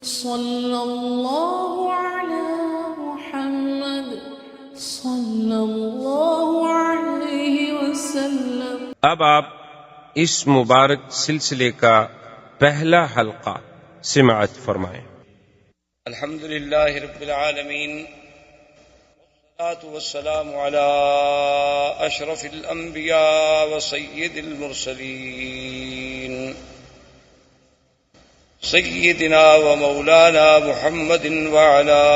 صلی اللہ علی محمد صلی اللہ علیہ وسلم۔ اب آپ اس مبارک سلسلے کا پہلا حلقہ سماعت فرمائیں۔ الحمدللہ رب العالمین، والصلاة والسلام علی اشرف الانبیاء وسید المرسلین سیدنا و مولانا محمد وعلى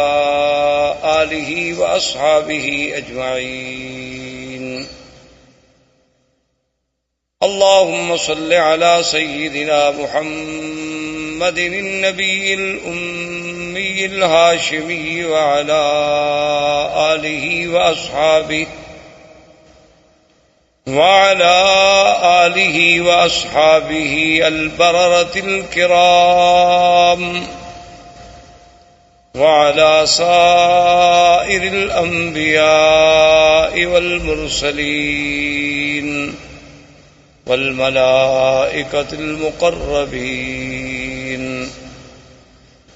آلہ واصحابہ اجمعین۔ اللهم صل على سيدنا محمد النبي الأمي الهاشمي وعلى آله وأصحابه البررة الكرام وعلى سائر الأنبياء والمرسلين والملائكة المقربين،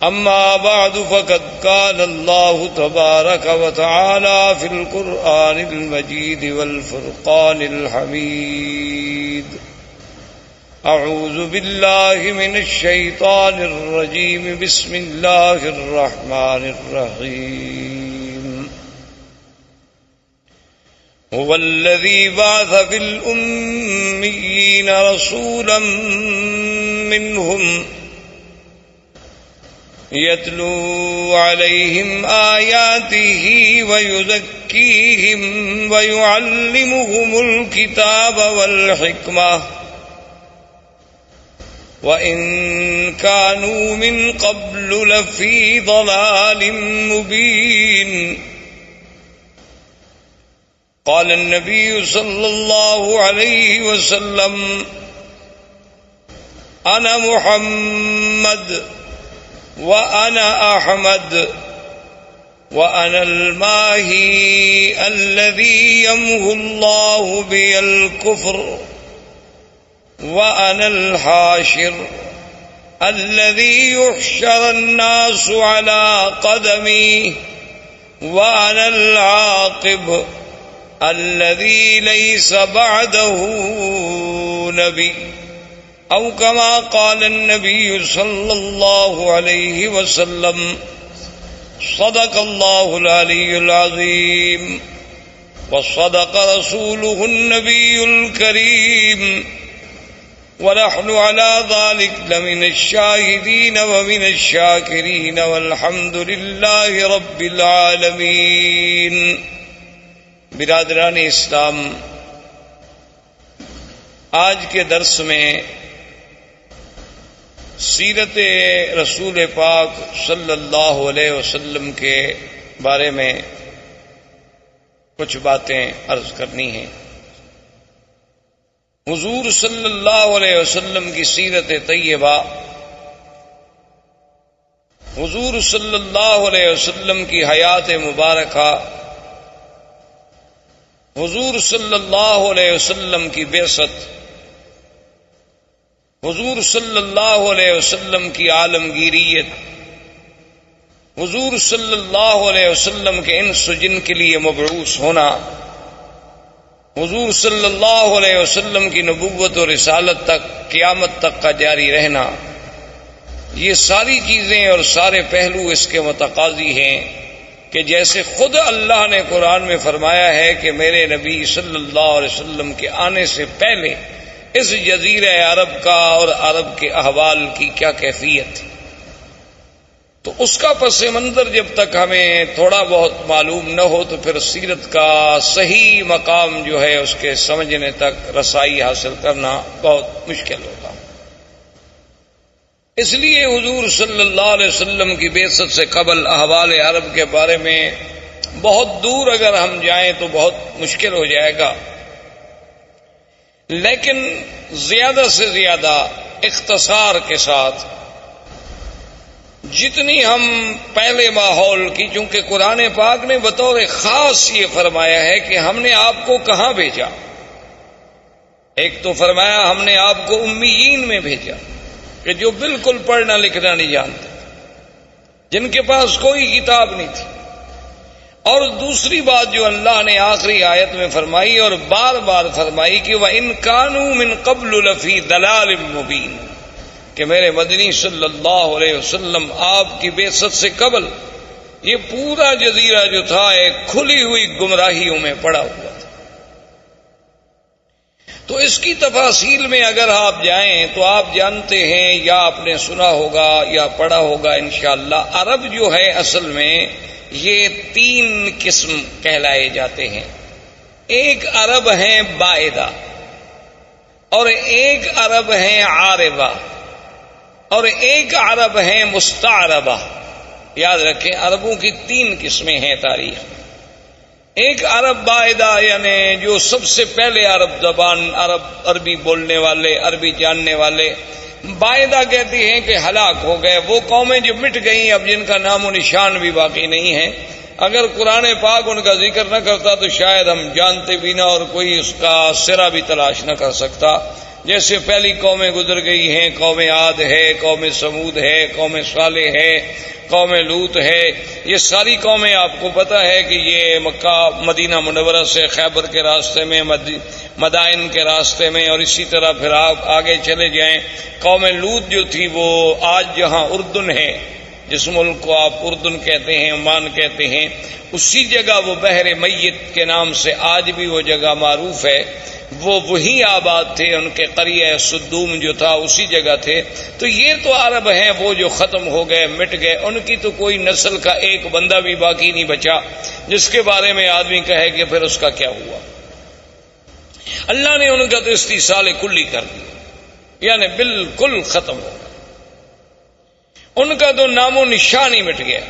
أما بعد فقد قال الله تبارك وتعالى في القرآن المجيد والفرقان الحميد: أعوذ بالله من الشيطان الرجيم، بسم الله الرحمن الرحيم. هو الذي بعث في الأميين رسولا منهم يتلو عليهم آياته ويزكيهم ويعلمهم الكتاب والحكمة وإن كانوا من قبل لفي ضلال مبين. قال النبي صلى الله عليه وسلم: أنا محمد وأنا أحمد وأنا الماهي الذي يمحو الله بي الكفر وأنا الحاشر الذي يحشر الناس على قدمي وأنا العاقب الذي ليس بعده نبي، أو كما قال النبي صلى الله عليه وسلم. صدق الله العلي العظيم وصدق رسوله النبي الكريم، ونحن على ذلك لمن الشاهدين ومن الشاكرين، والحمد لله رب العالمين. برادران اسلام، آج کے درس میں سیرت رسول پاک صلی اللہ علیہ وسلم کے بارے میں کچھ باتیں عرض کرنی ہیں۔ حضور صلی اللہ علیہ وسلم کی سیرت طیبہ، حضور صلی اللہ علیہ وسلم کی حیات مبارکہ، حضور صلی اللہ علیہ وسلم کی بعثت، حضور صلی اللہ علیہ وسلم کی عالمگیریت، حضور صلی اللہ علیہ وسلم کے انس و جن کے لیے مبعوث ہونا، حضور صلی اللہ علیہ وسلم کی نبوت و رسالت تک قیامت تک کا جاری رہنا، یہ ساری چیزیں اور سارے پہلو اس کے متقاضی ہیں کہ جیسے خود اللہ نے قرآن میں فرمایا ہے کہ میرے نبی صلی اللہ علیہ وسلم کے آنے سے پہلے اس جزیرہ عرب کا اور عرب کے احوال کی کیا کیفیت تھی، تو اس کا پس منظر جب تک ہمیں تھوڑا بہت معلوم نہ ہو تو پھر سیرت کا صحیح مقام جو ہے اس کے سمجھنے تک رسائی حاصل کرنا بہت مشکل ہوگا۔ اس لیے حضور صلی اللہ علیہ وسلم کی بعثت سے قبل احوال عرب کے بارے میں بہت دور اگر ہم جائیں تو بہت مشکل ہو جائے گا، لیکن زیادہ سے زیادہ اختصار کے ساتھ جتنی ہم پہلے ماحول کی، چونکہ قرآن پاک نے بطور خاص یہ فرمایا ہے کہ ہم نے آپ کو کہاں بھیجا، ایک تو فرمایا ہم نے آپ کو امیین میں بھیجا کہ جو بالکل پڑھنا لکھنا نہیں جانتے، جن کے پاس کوئی کتاب نہیں تھی. اور دوسری بات جو اللہ نے آخری آیت میں فرمائی اور بار بار فرمائی کہ وَإِن كَانُوا مِن قَبْلُ لَفِي ضَلَالٍ مُبِينٍ، کہ میرے مدنی صلی اللہ علیہ وسلم آپ کی بعثت سے قبل یہ پورا جزیرہ جو تھا ایک کھلی ہوئی گمراہیوں میں پڑا ہوا تھا. تو اس کی تفاصیل میں اگر آپ جائیں تو آپ جانتے ہیں یا آپ نے سنا ہوگا یا پڑھا ہوگا انشاءاللہ، عرب جو ہے اصل میں یہ 3 قسم کہلائے جاتے ہیں. ایک عرب ہیں بائدہ، اور ایک عرب ہیں عاربہ، اور ایک عرب ہیں مستعربہ. یاد رکھیں عربوں کی 3 قسمیں ہیں تاریخ میں. ایک عرب بائدہ یعنی جو سب سے پہلے عرب زبان عربی بولنے والے، عربی جاننے والے. بائدہ کہتے ہیں کہ ہلاک ہو گئے، وہ قومیں جو مٹ گئیں اب جن کا نام و نشان بھی باقی نہیں ہے. اگر قرآن پاک ان کا ذکر نہ کرتا تو شاید ہم جانتے بھی نہ اور کوئی اس کا سرا بھی تلاش نہ کر سکتا. جیسے پہلی قومیں گزر گئی ہیں، قوم عاد ہے، قوم سمود ہے، قوم صالح ہے، قوم لوط ہے. یہ ساری قومیں آپ کو پتہ ہے کہ یہ مکہ مدینہ منورہ سے خیبر کے راستے میں، مدائن کے راستے میں، اور اسی طرح پھر آپ آگے چلے جائیں. قوم لوط جو تھی وہ آج جہاں اردن ہے، جس ملک کو آپ اردن کہتے ہیں، عمان کہتے ہیں، اسی جگہ وہ بحر میت کے نام سے آج بھی وہ جگہ معروف ہے. وہ وہی آباد تھے، ان کے قریہ سدوم جو تھا اسی جگہ تھے. تو یہ تو عرب ہیں وہ جو ختم ہو گئے، مٹ گئے. ان کی تو کوئی نسل کا ایک بندہ بھی باقی نہیں بچا جس کے بارے میں آدمی کہے کہ پھر اس کا کیا ہوا. اللہ نے ان کا تو استیصال کلی کر دیا، یعنی بالکل ختم ہو گیا. ان کا تو نام و نشان ہی مٹ گیا.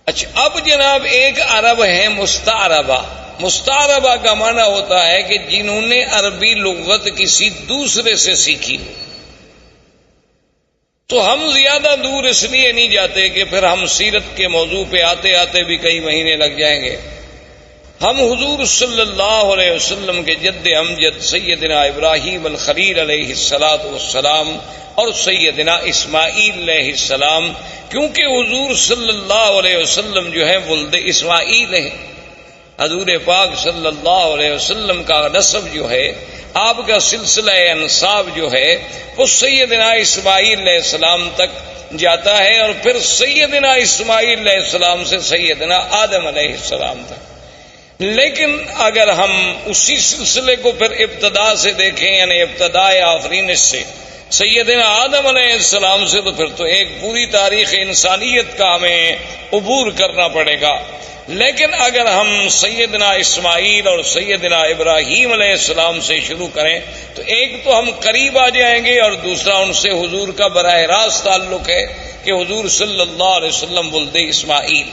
اچھا اب جناب ایک عرب ہے مستعربہ. مستعربہ کا معنی ہوتا ہے کہ جنہوں نے عربی لغت کسی دوسرے سے سیکھی ہو. تو ہم زیادہ دور اس لیے نہیں جاتے کہ پھر ہم سیرت کے موضوع پہ آتے آتے بھی کئی مہینے لگ جائیں گے. ہم حضور صلی اللہ علیہ وسلم کے جد امجد سیدنا ابراہیم الخلیل علیہ الصلاۃ والسلام اور سیدنا اسماعیل علیہ السلام، کیونکہ حضور صلی اللہ علیہ وسلم جو ہے ولد اسماعیل ہیں. حضور پاک صلی اللہ علیہ وسلم کا نسب جو ہے، آپ کا سلسلہ انساب جو ہے، وہ سیدنا اسماعیل علیہ السلام تک جاتا ہے، اور پھر سیدنا اسماعیل علیہ السلام سے سیدنا آدم علیہ السلام تک. لیکن اگر ہم اسی سلسلے کو پھر ابتدا سے دیکھیں، یعنی ابتدائے آفرینش سے سیدنا آدم علیہ السلام سے، تو پھر تو ایک پوری تاریخ انسانیت کا ہمیں عبور کرنا پڑے گا. لیکن اگر ہم سیدنا اسماعیل اور سیدنا ابراہیم علیہ السلام سے شروع کریں تو ایک تو ہم قریب آ جائیں گے، اور دوسرا ان سے حضور کا براہ راست تعلق ہے کہ حضور صلی اللہ علیہ وسلم ولد اسماعیل.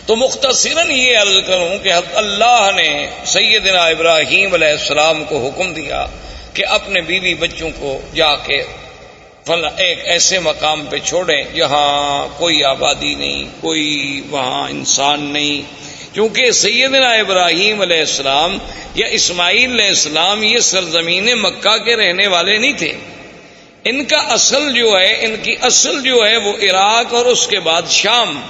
تو مختصراً یہ عرض کروں کہ اللہ نے سیدنا ابراہیم علیہ السلام کو حکم دیا کہ اپنے بیوی بچوں کو جا کے ایک ایسے مقام پہ چھوڑیں جہاں کوئی آبادی نہیں، کوئی وہاں انسان نہیں. کیونکہ سیدنا ابراہیم علیہ السلام یا اسماعیل علیہ السلام یہ سرزمین مکہ کے رہنے والے نہیں تھے. ان کا اصل جو ہے، ان کی اصل جو ہے وہ عراق اور اس کے بعد شام،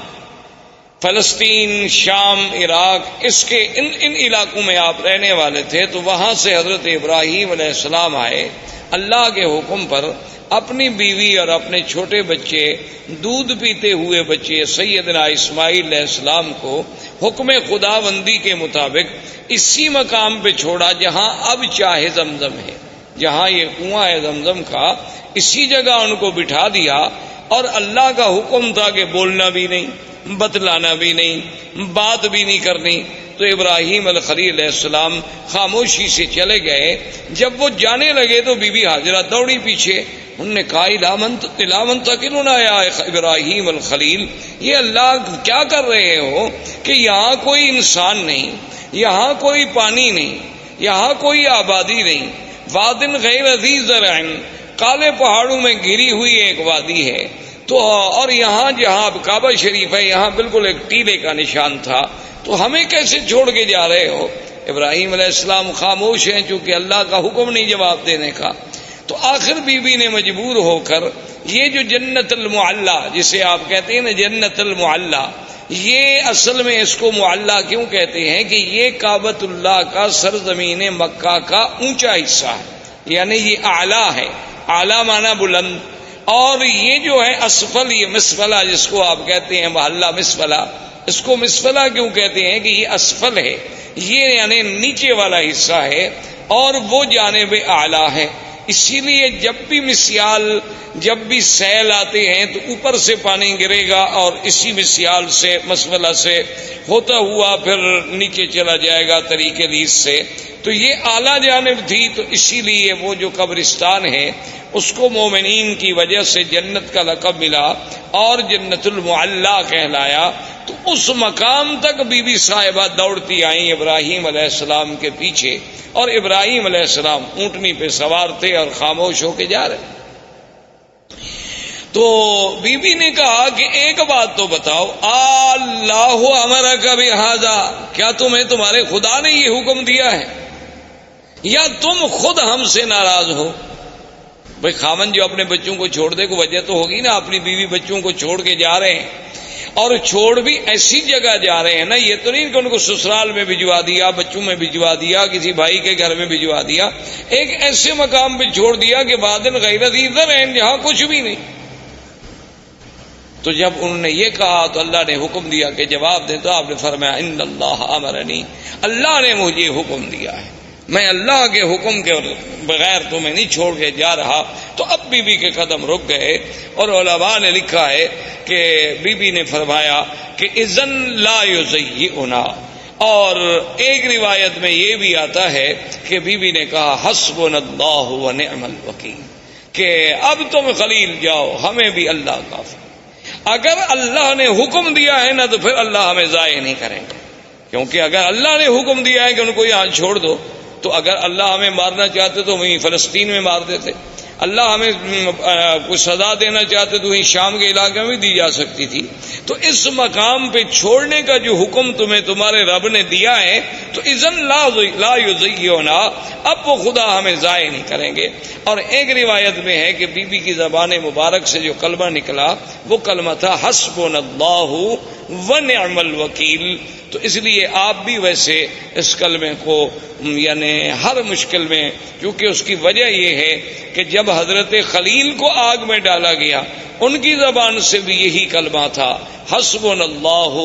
فلسطین، شام، عراق، اس کے ان علاقوں میں آپ رہنے والے تھے. تو وہاں سے حضرت ابراہیم علیہ السلام آئے اللہ کے حکم پر. اپنی بیوی اور اپنے چھوٹے بچے، دودھ پیتے ہوئے بچے سیدنا اسماعیل علیہ السلام کو حکم خداوندی کے مطابق اسی مقام پہ چھوڑا جہاں اب چاہے زمزم ہے، جہاں یہ کنواں ہے زمزم کا، اسی جگہ ان کو بٹھا دیا. اور اللہ کا حکم تھا کہ بولنا بھی نہیں، بتلانا بھی نہیں، بات بھی نہیں کرنی. تو ابراہیم الخلیل علیہ السلام خاموشی سے چلے گئے. جب وہ جانے لگے تو بی بی ہاجرہ دوڑی پیچھے. انہوں نے کہا الامن تقلنا یا ابراہیم الخلیل، یہ اللہ کیا کر رہے ہو کہ یہاں کوئی انسان نہیں، یہاں کوئی پانی نہیں، یہاں کوئی آبادی نہیں. وادن غیر ذی زرع، کالے پہاڑوں میں گھری ہوئی ایک وادی ہے. تو اور یہاں جہاں کعبہ شریف ہے یہاں بالکل ایک ٹیلے کا نشان تھا. تو ہمیں کیسے چھوڑ کے جا رہے ہو؟ ابراہیم علیہ السلام خاموش ہیں چونکہ اللہ کا حکم نہیں جواب دینے کا. تو آخر بی بی نے مجبور ہو کر یہ جو جنت المعلا جسے آپ کہتے ہیں نا جنت المعلا، یہ اصل میں اس کو معلا کیوں کہتے ہیں کہ یہ کعبۃ اللہ کا سرزمین مکہ کا اونچا حصہ ہے، یعنی یہ اعلیٰ ہے، اعلیٰ معنی بلند، اور یہ جو ہے اسفل، یہ مسفلہ جس کو آپ کہتے ہیں محلہ مسفلہ، اس کو مسفلہ کیوں کہتے ہیں کہ یہ اسفل ہے، یہ یعنی نیچے والا حصہ ہے اور وہ جانب اعلیٰ ہے۔ اسی لیے جب بھی مسیال، جب بھی سیل آتے ہیں تو اوپر سے پانی گرے گا اور اسی مسیال سے مسفلہ سے ہوتا ہوا پھر نیچے چلا جائے گا طریق ریس سے، تو یہ اعلیٰ جانب تھی، تو اسی لیے وہ جو قبرستان ہے اس کو مومنین کی وجہ سے جنت کا لقب ملا اور جنت المعلا کہلایا۔ تو اس مقام تک بی بی صاحبہ دوڑتی آئیں ابراہیم علیہ السلام کے پیچھے، اور ابراہیم علیہ السلام اونٹنی پہ سوار تھے اور خاموش ہو کے جا رہے۔ تو بی بی نے کہا کہ ایک بات تو بتاؤ، اللہ امرک بہذا، کیا تمہیں تمہارے خدا نے یہ حکم دیا ہے یا تم خود ہم سے ناراض ہو؟ بھئی خامن جو اپنے بچوں کو چھوڑ دے کو وجہ تو ہوگی نا، اپنی بیوی بچوں کو چھوڑ کے جا رہے ہیں، اور چھوڑ بھی ایسی جگہ جا رہے ہیں نا، یہ تو نہیں کہ ان کو سسرال میں بھجوا دیا، بچوں میں بھجوا دیا، کسی بھائی کے گھر میں بھجوا دیا، ایک ایسے مقام پہ چھوڑ دیا کہ بادن غیر ذی زرع، جہاں کچھ بھی نہیں۔ تو جب انہوں نے یہ کہا تو اللہ نے حکم دیا کہ جواب دیں، تو آپ نے فرمایا ان اللہ امرنی، اللہ نے مجھے حکم دیا ہے، میں اللہ کے حکم کے بغیر تمہیں نہیں چھوڑ کے جا رہا۔ تو اب بی بی کے قدم رک گئے، اور علماء نے لکھا ہے کہ بی بی نے فرمایا کہ اذن لا یزیئنا، اور ایک روایت میں یہ بھی آتا ہے کہ بی بی نے کہا حسبنا اللہ ونعم الوکیل، کہ اب تم خلیل جاؤ، ہمیں بھی اللہ کافی۔ اگر اللہ نے حکم دیا ہے نا تو پھر اللہ ہمیں ضائع نہیں کریں گے، کیونکہ اگر اللہ نے حکم دیا ہے کہ ان کو یہاں چھوڑ دو، تو اگر اللہ ہمیں مارنا چاہتے تو وہیں فلسطین میں مار دیتے، اللہ ہمیں کچھ سزا دینا چاہتے تو وہیں شام کے علاقے میں بھی دی جا سکتی تھی۔ تو اس مقام پہ چھوڑنے کا جو حکم تمہیں تمہارے رب نے دیا ہے، تو اذن لا یزیئنا، اب وہ خدا ہمیں ضائع نہیں کریں گے۔ اور ایک روایت میں ہے کہ بی بی کی زبان مبارک سے جو کلمہ نکلا وہ کلمہ تھا حسبنا اللہ ونعم الوکیل۔ تو اس لیے آپ بھی ویسے اس کلمے کو یعنی ہر مشکل میں، کیونکہ اس کی وجہ یہ ہے کہ جب حضرت خلیل کو آگ میں ڈالا گیا ان کی زبان سے بھی یہی کلمہ تھا حسبنا اللہ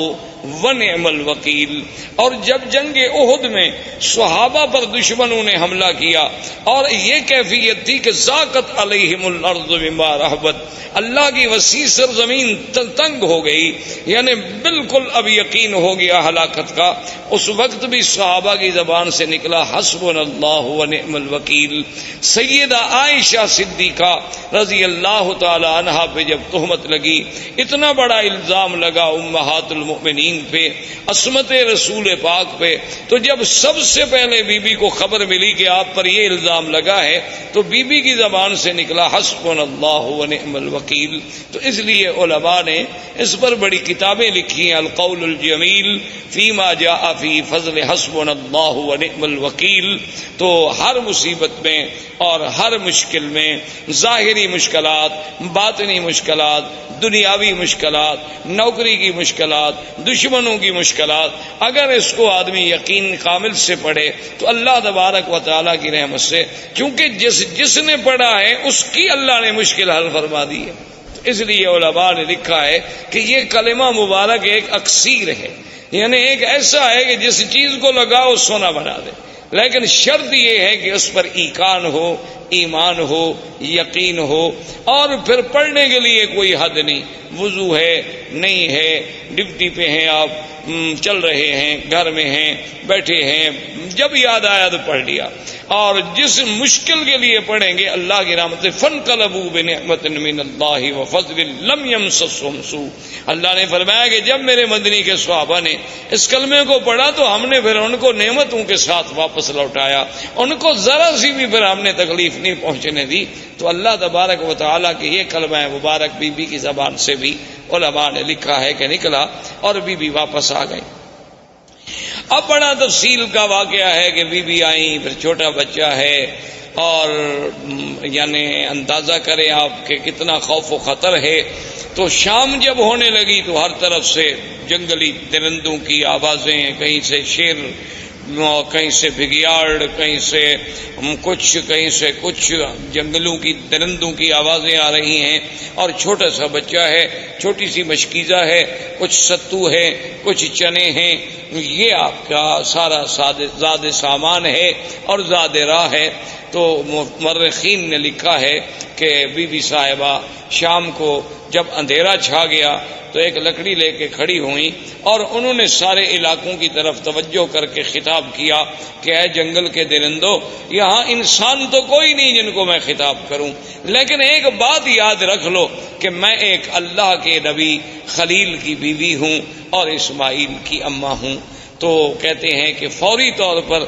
ونعم الوکیل۔ اور جب جنگ احد میں صحابہ پر دشمنوں نے حملہ کیا اور یہ کیفیت تھی کہ ضاقت علیہم الارض بما رحبت، اللہ کی وسیع سرزمین تنگ ہو گئی، یعنی بالکل اب یقین ہو گیا ہلاکت کا، اس وقت بھی صحابہ کی زبان سے نکلا حسبنا اللہ ونعم الوکیل۔ سیدہ عائشہ صدیقہ رضی اللہ تعالی عنہا پہ جب تہمت لگی، اتنا بڑا الزام لگا امہات المؤمنین پہ، عصمت رسول پاک پہ، تو جب سب سے پہلے بی بی کو خبر ملی کہ آپ پر یہ الزام لگا ہے تو بی بی کی زبان سے نکلا حسبنا اللہ ونعم الوکیل۔ تو اس لیے علماء نے اس پر بڑی کتابیں لکھی ہیں، القول الجمیل فیما جاء فی فضل حسبنا اللہ ونعم الوکیل۔ تو ہر مصیبت میں اور ہر مشکل میں، ظاہری مشکلات، باطنی مشکلات، دنیاوی مشکلات، نوکری کی مشکلات، دشمنوں کی مشکلات، اگر اس کو آدمی یقین کامل سے پڑھے تو اللہ تبارک و تعالیٰ کی رحمت سے، کیونکہ جس نے پڑھا ہے اس کی اللہ نے مشکل حل فرما دی ہے۔ اس لیے علماء نے لکھا ہے کہ یہ کلمہ مبارک ایک اکسیر ہے، یعنی ایک ایسا ہے کہ جس چیز کو لگاؤ سونا بنا دے، لیکن شرط یہ ہے کہ اس پر ایقان ہو، ایمان ہو، یقین ہو، اور پھر پڑھنے کے لیے کوئی حد نہیں، وضو ہے نہیں ہے، ڈپٹی پہ ہیں آپ، چل رہے ہیں، گھر میں ہیں، بیٹھے ہیں، جب یاد آیا تو پڑھ لیا۔ اور جس مشکل کے لیے پڑھیں گے اللہ کی رحمت سے فانقلبوا بنعمت من اللہ وفضل لم یمسسہم سوء، اللہ نے فرمایا کہ جب میرے مدنی کے صحابہ نے اس کلمے کو پڑھا تو ہم نے پھر ان کو نعمتوں کے ساتھ واپس لوٹایا، ان کو ذرا سی بھی پھر ہم نے تکلیف نہیں پہنچنے دی۔ تو اللہ تبارک و تعالیٰ کی یہ کلمہ مبارک بی بی کی زبان سے بھی علماء نے لکھا ہے کہ نکلا اور بی بی واپس آ گئی۔ اب بڑا تفصیل کا واقعہ ہے کہ بی بی آئیں، پھر چھوٹا بچہ ہے، اور یعنی اندازہ کریں آپ کہ کتنا خوف و خطر ہے. تو شام جب ہونے لگی تو ہر طرف سے جنگلی درندوں کی آوازیں، کہیں سے شیر، کہیں سے بگیاڑ، کہیں سے کچھ، کہیں سے کچھ، جنگلوں کی درندوں کی آوازیں آ رہی ہیں. اور چھوٹا سا بچہ ہے، چھوٹی سی مشکیزہ ہے، کچھ ستو ہے، کچھ چنے ہیں. یہ آپ کا سارا زاد سامان ہے اور زاد راہ ہے. تو مورخین نے لکھا ہے کہ بی بی صاحبہ شام کو جب اندھیرا چھا گیا تو ایک لکڑی لے کے کھڑی ہوئیں اور انہوں نے سارے علاقوں کی طرف توجہ کر کے خطاب کیا کہ اے جنگل کے درندوں، یہاں انسان تو کوئی نہیں جن کو میں خطاب کروں، لیکن ایک بات یاد رکھ لو کہ میں ایک اللہ کے نبی خلیل کی بیوی ہوں اور اسماعیل کی اماں ہوں. تو کہتے ہیں کہ فوری طور پر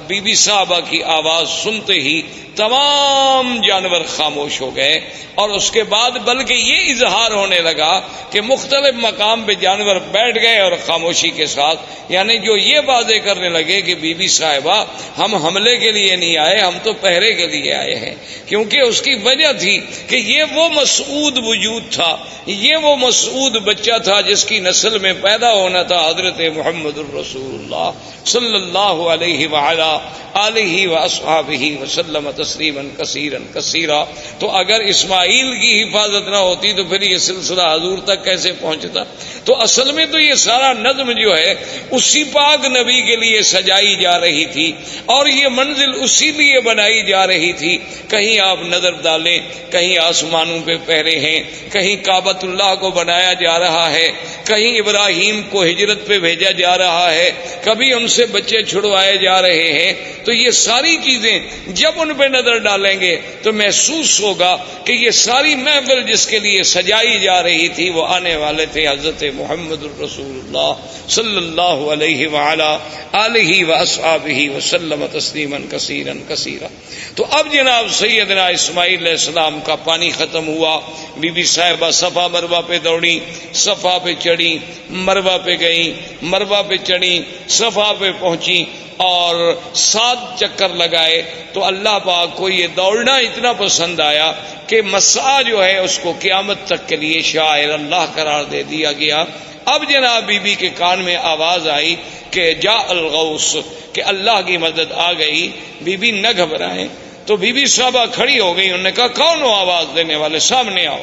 بی بی صاحبہ کی آواز سنتے ہی تمام جانور خاموش ہو گئے. اور اس کے بعد بلکہ یہ اظہار ہونے لگا کہ مختلف مقام پہ جانور بیٹھ گئے اور خاموشی کے ساتھ، یعنی جو یہ باتیں کرنے لگے کہ بی بی صاحبہ ہم حملے کے لیے نہیں آئے، ہم تو پہرے کے لیے آئے ہیں. کیونکہ اس کی وجہ تھی کہ یہ وہ مسعود وجود تھا، یہ وہ مسعود بچہ تھا جس کی نسل میں پیدا ہونا تھا حضرت محمد الرسول اللہ صلی اللہ علیہ وعلا آلہ واصحابہ وسلم تسلیما کثیرا کثیرا. تو اگر اسماعیل کی حفاظت نہ ہوتی تو پھر یہ سلسلہ حضور تک کیسے پہنچتا؟ تو اصل میں تو یہ سارا نظم جو ہے اسی پاک نبی کے لیے سجائی جا رہی تھی اور یہ منزل اسی لیے بنائی جا رہی تھی. کہیں آپ نظر ڈالیں، کہیں آسمانوں پہ پہرے ہیں، کہیں کعبۃ اللہ کو بنایا جا رہا ہے، کہیں ابراہیم کو ہجرت پہ بھیجا جا رہا ہے، کبھی ان سے بچے چھڑوائے جا رہے ہیں. تو یہ ساری چیزیں جب ان پہ نظر ڈالیں گے تو محسوس ہوگا کہ یہ ساری محفل جس کے لیے سجائی جا رہی تھی وہ آنے والے تھے حضرت محمد الرسول اللہ صلی اللہ علیہ وعلا آلہ واصحابہ وسلم تسلیما کثیرا کثیرا. تو اب جناب سیدنا اسماعیل علیہ السلام کا پانی ختم ہوا. بی بی صاحبہ صفا مروہ پہ دوڑی، صفا پہ چڑھی، مروہ پہ گئیں، مروہ پہ چڑھی، صفا پہ پہنچی اور 7 چکر لگائے. تو اللہ پاک کو یہ دوڑنا اتنا پسند آیا کہ مسعی جو ہے اس کو قیامت تک کے لیے شاعر اللہ قرار دے دیا گیا. اب جناب بی بی کے کان میں آواز آئی کہ جاء الغوث، کہ اللہ کی مدد آ گئی. بی بی نہ گھبرائیں. تو بی بی صاحبہ کھڑی ہو گئی، انہوں نے کہا کون ہو آواز دینے والے، سامنے آؤ.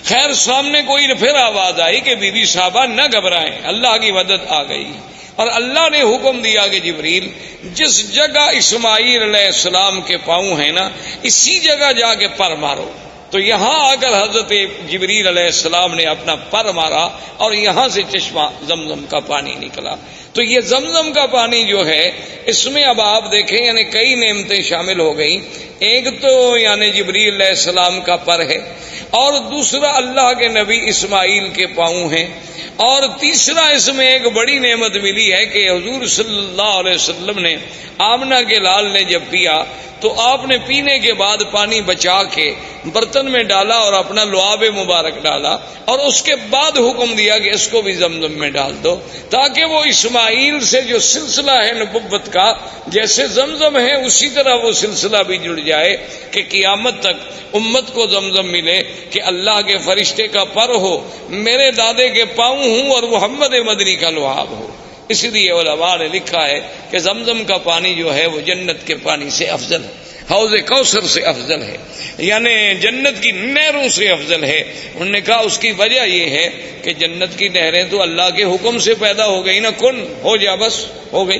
خیر سامنے کوئی پھر آواز آئی کہ بی بی صاحبہ نہ گھبرائیں، اللہ کی مدد آ گئی. اور اللہ نے حکم دیا کہ جبریل جس جگہ اسماعیل علیہ السلام کے پاؤں ہیں نا اسی جگہ جا کے پر مارو. تو یہاں آ کر حضرت جبریل علیہ السلام نے اپنا پر مارا اور یہاں سے چشمہ زمزم کا پانی نکلا. تو یہ زمزم کا پانی جو ہے اس میں اب آپ دیکھیں یعنی کئی نعمتیں شامل ہو گئیں. ایک تو یعنی جبریل علیہ السلام کا پر ہے، اور دوسرا اللہ کے نبی اسماعیل کے پاؤں ہیں، اور تیسرا اس میں ایک بڑی نعمت ملی ہے کہ حضور صلی اللہ علیہ وسلم نے آمنہ کے لال نے جب پیا تو آپ نے پینے کے بعد پانی بچا کے برتن میں ڈالا اور اپنا لعاب مبارک ڈالا، اور اس کے بعد حکم دیا کہ اس کو بھی زمزم میں ڈال دو، تاکہ وہ اسماعیل سے جو سلسلہ ہے نبوت کا جیسے زمزم ہے اسی طرح وہ سلسلہ بھی جڑ جائے کہ قیامت تک امت کو زمزم ملے کہ اللہ کے فرشتے کا پر ہو، میرے دادے کے پاؤں ہوں اور محمد مدنی کا لعاب ہو. اس لیے علماء نے لکھا ہے کہ زمزم کا پانی جو ہے وہ جنت کے پانی سے افضل ہے، حوض کوثر سے افضل ہے، یعنی جنت کی نہروں سے افضل ہے. انہوں نے کہا اس کی وجہ یہ ہے کہ جنت کی نہریں تو اللہ کے حکم سے پیدا ہو گئی نا، کن ہو جا بس ہو گئی،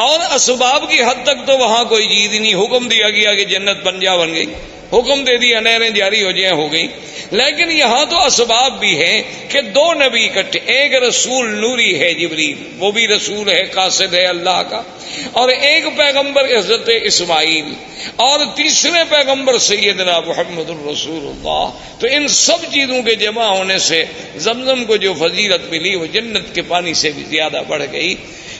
اور اسباب کی حد تک تو وہاں کوئی چیز ہی نہیں. حکم دیا گیا کہ جنت بن جا، بن گئی، حکم دے دیا نہریں جاری ہو جائیں، ہو گئی. لیکن یہاں تو اسباب بھی ہیں کہ 2 نبی اکٹھے، ایک رسول نوری ہے جبریل، وہ بھی رسول ہے، قاصد ہے اللہ کا، اور ایک پیغمبر حضرت اسماعیل، اور تیسرے پیغمبر سیدنا محمد الرسول اللہ. تو ان سب چیزوں کے جمع ہونے سے زمزم کو جو فضیلت ملی وہ جنت کے پانی سے بھی زیادہ بڑھ گئی.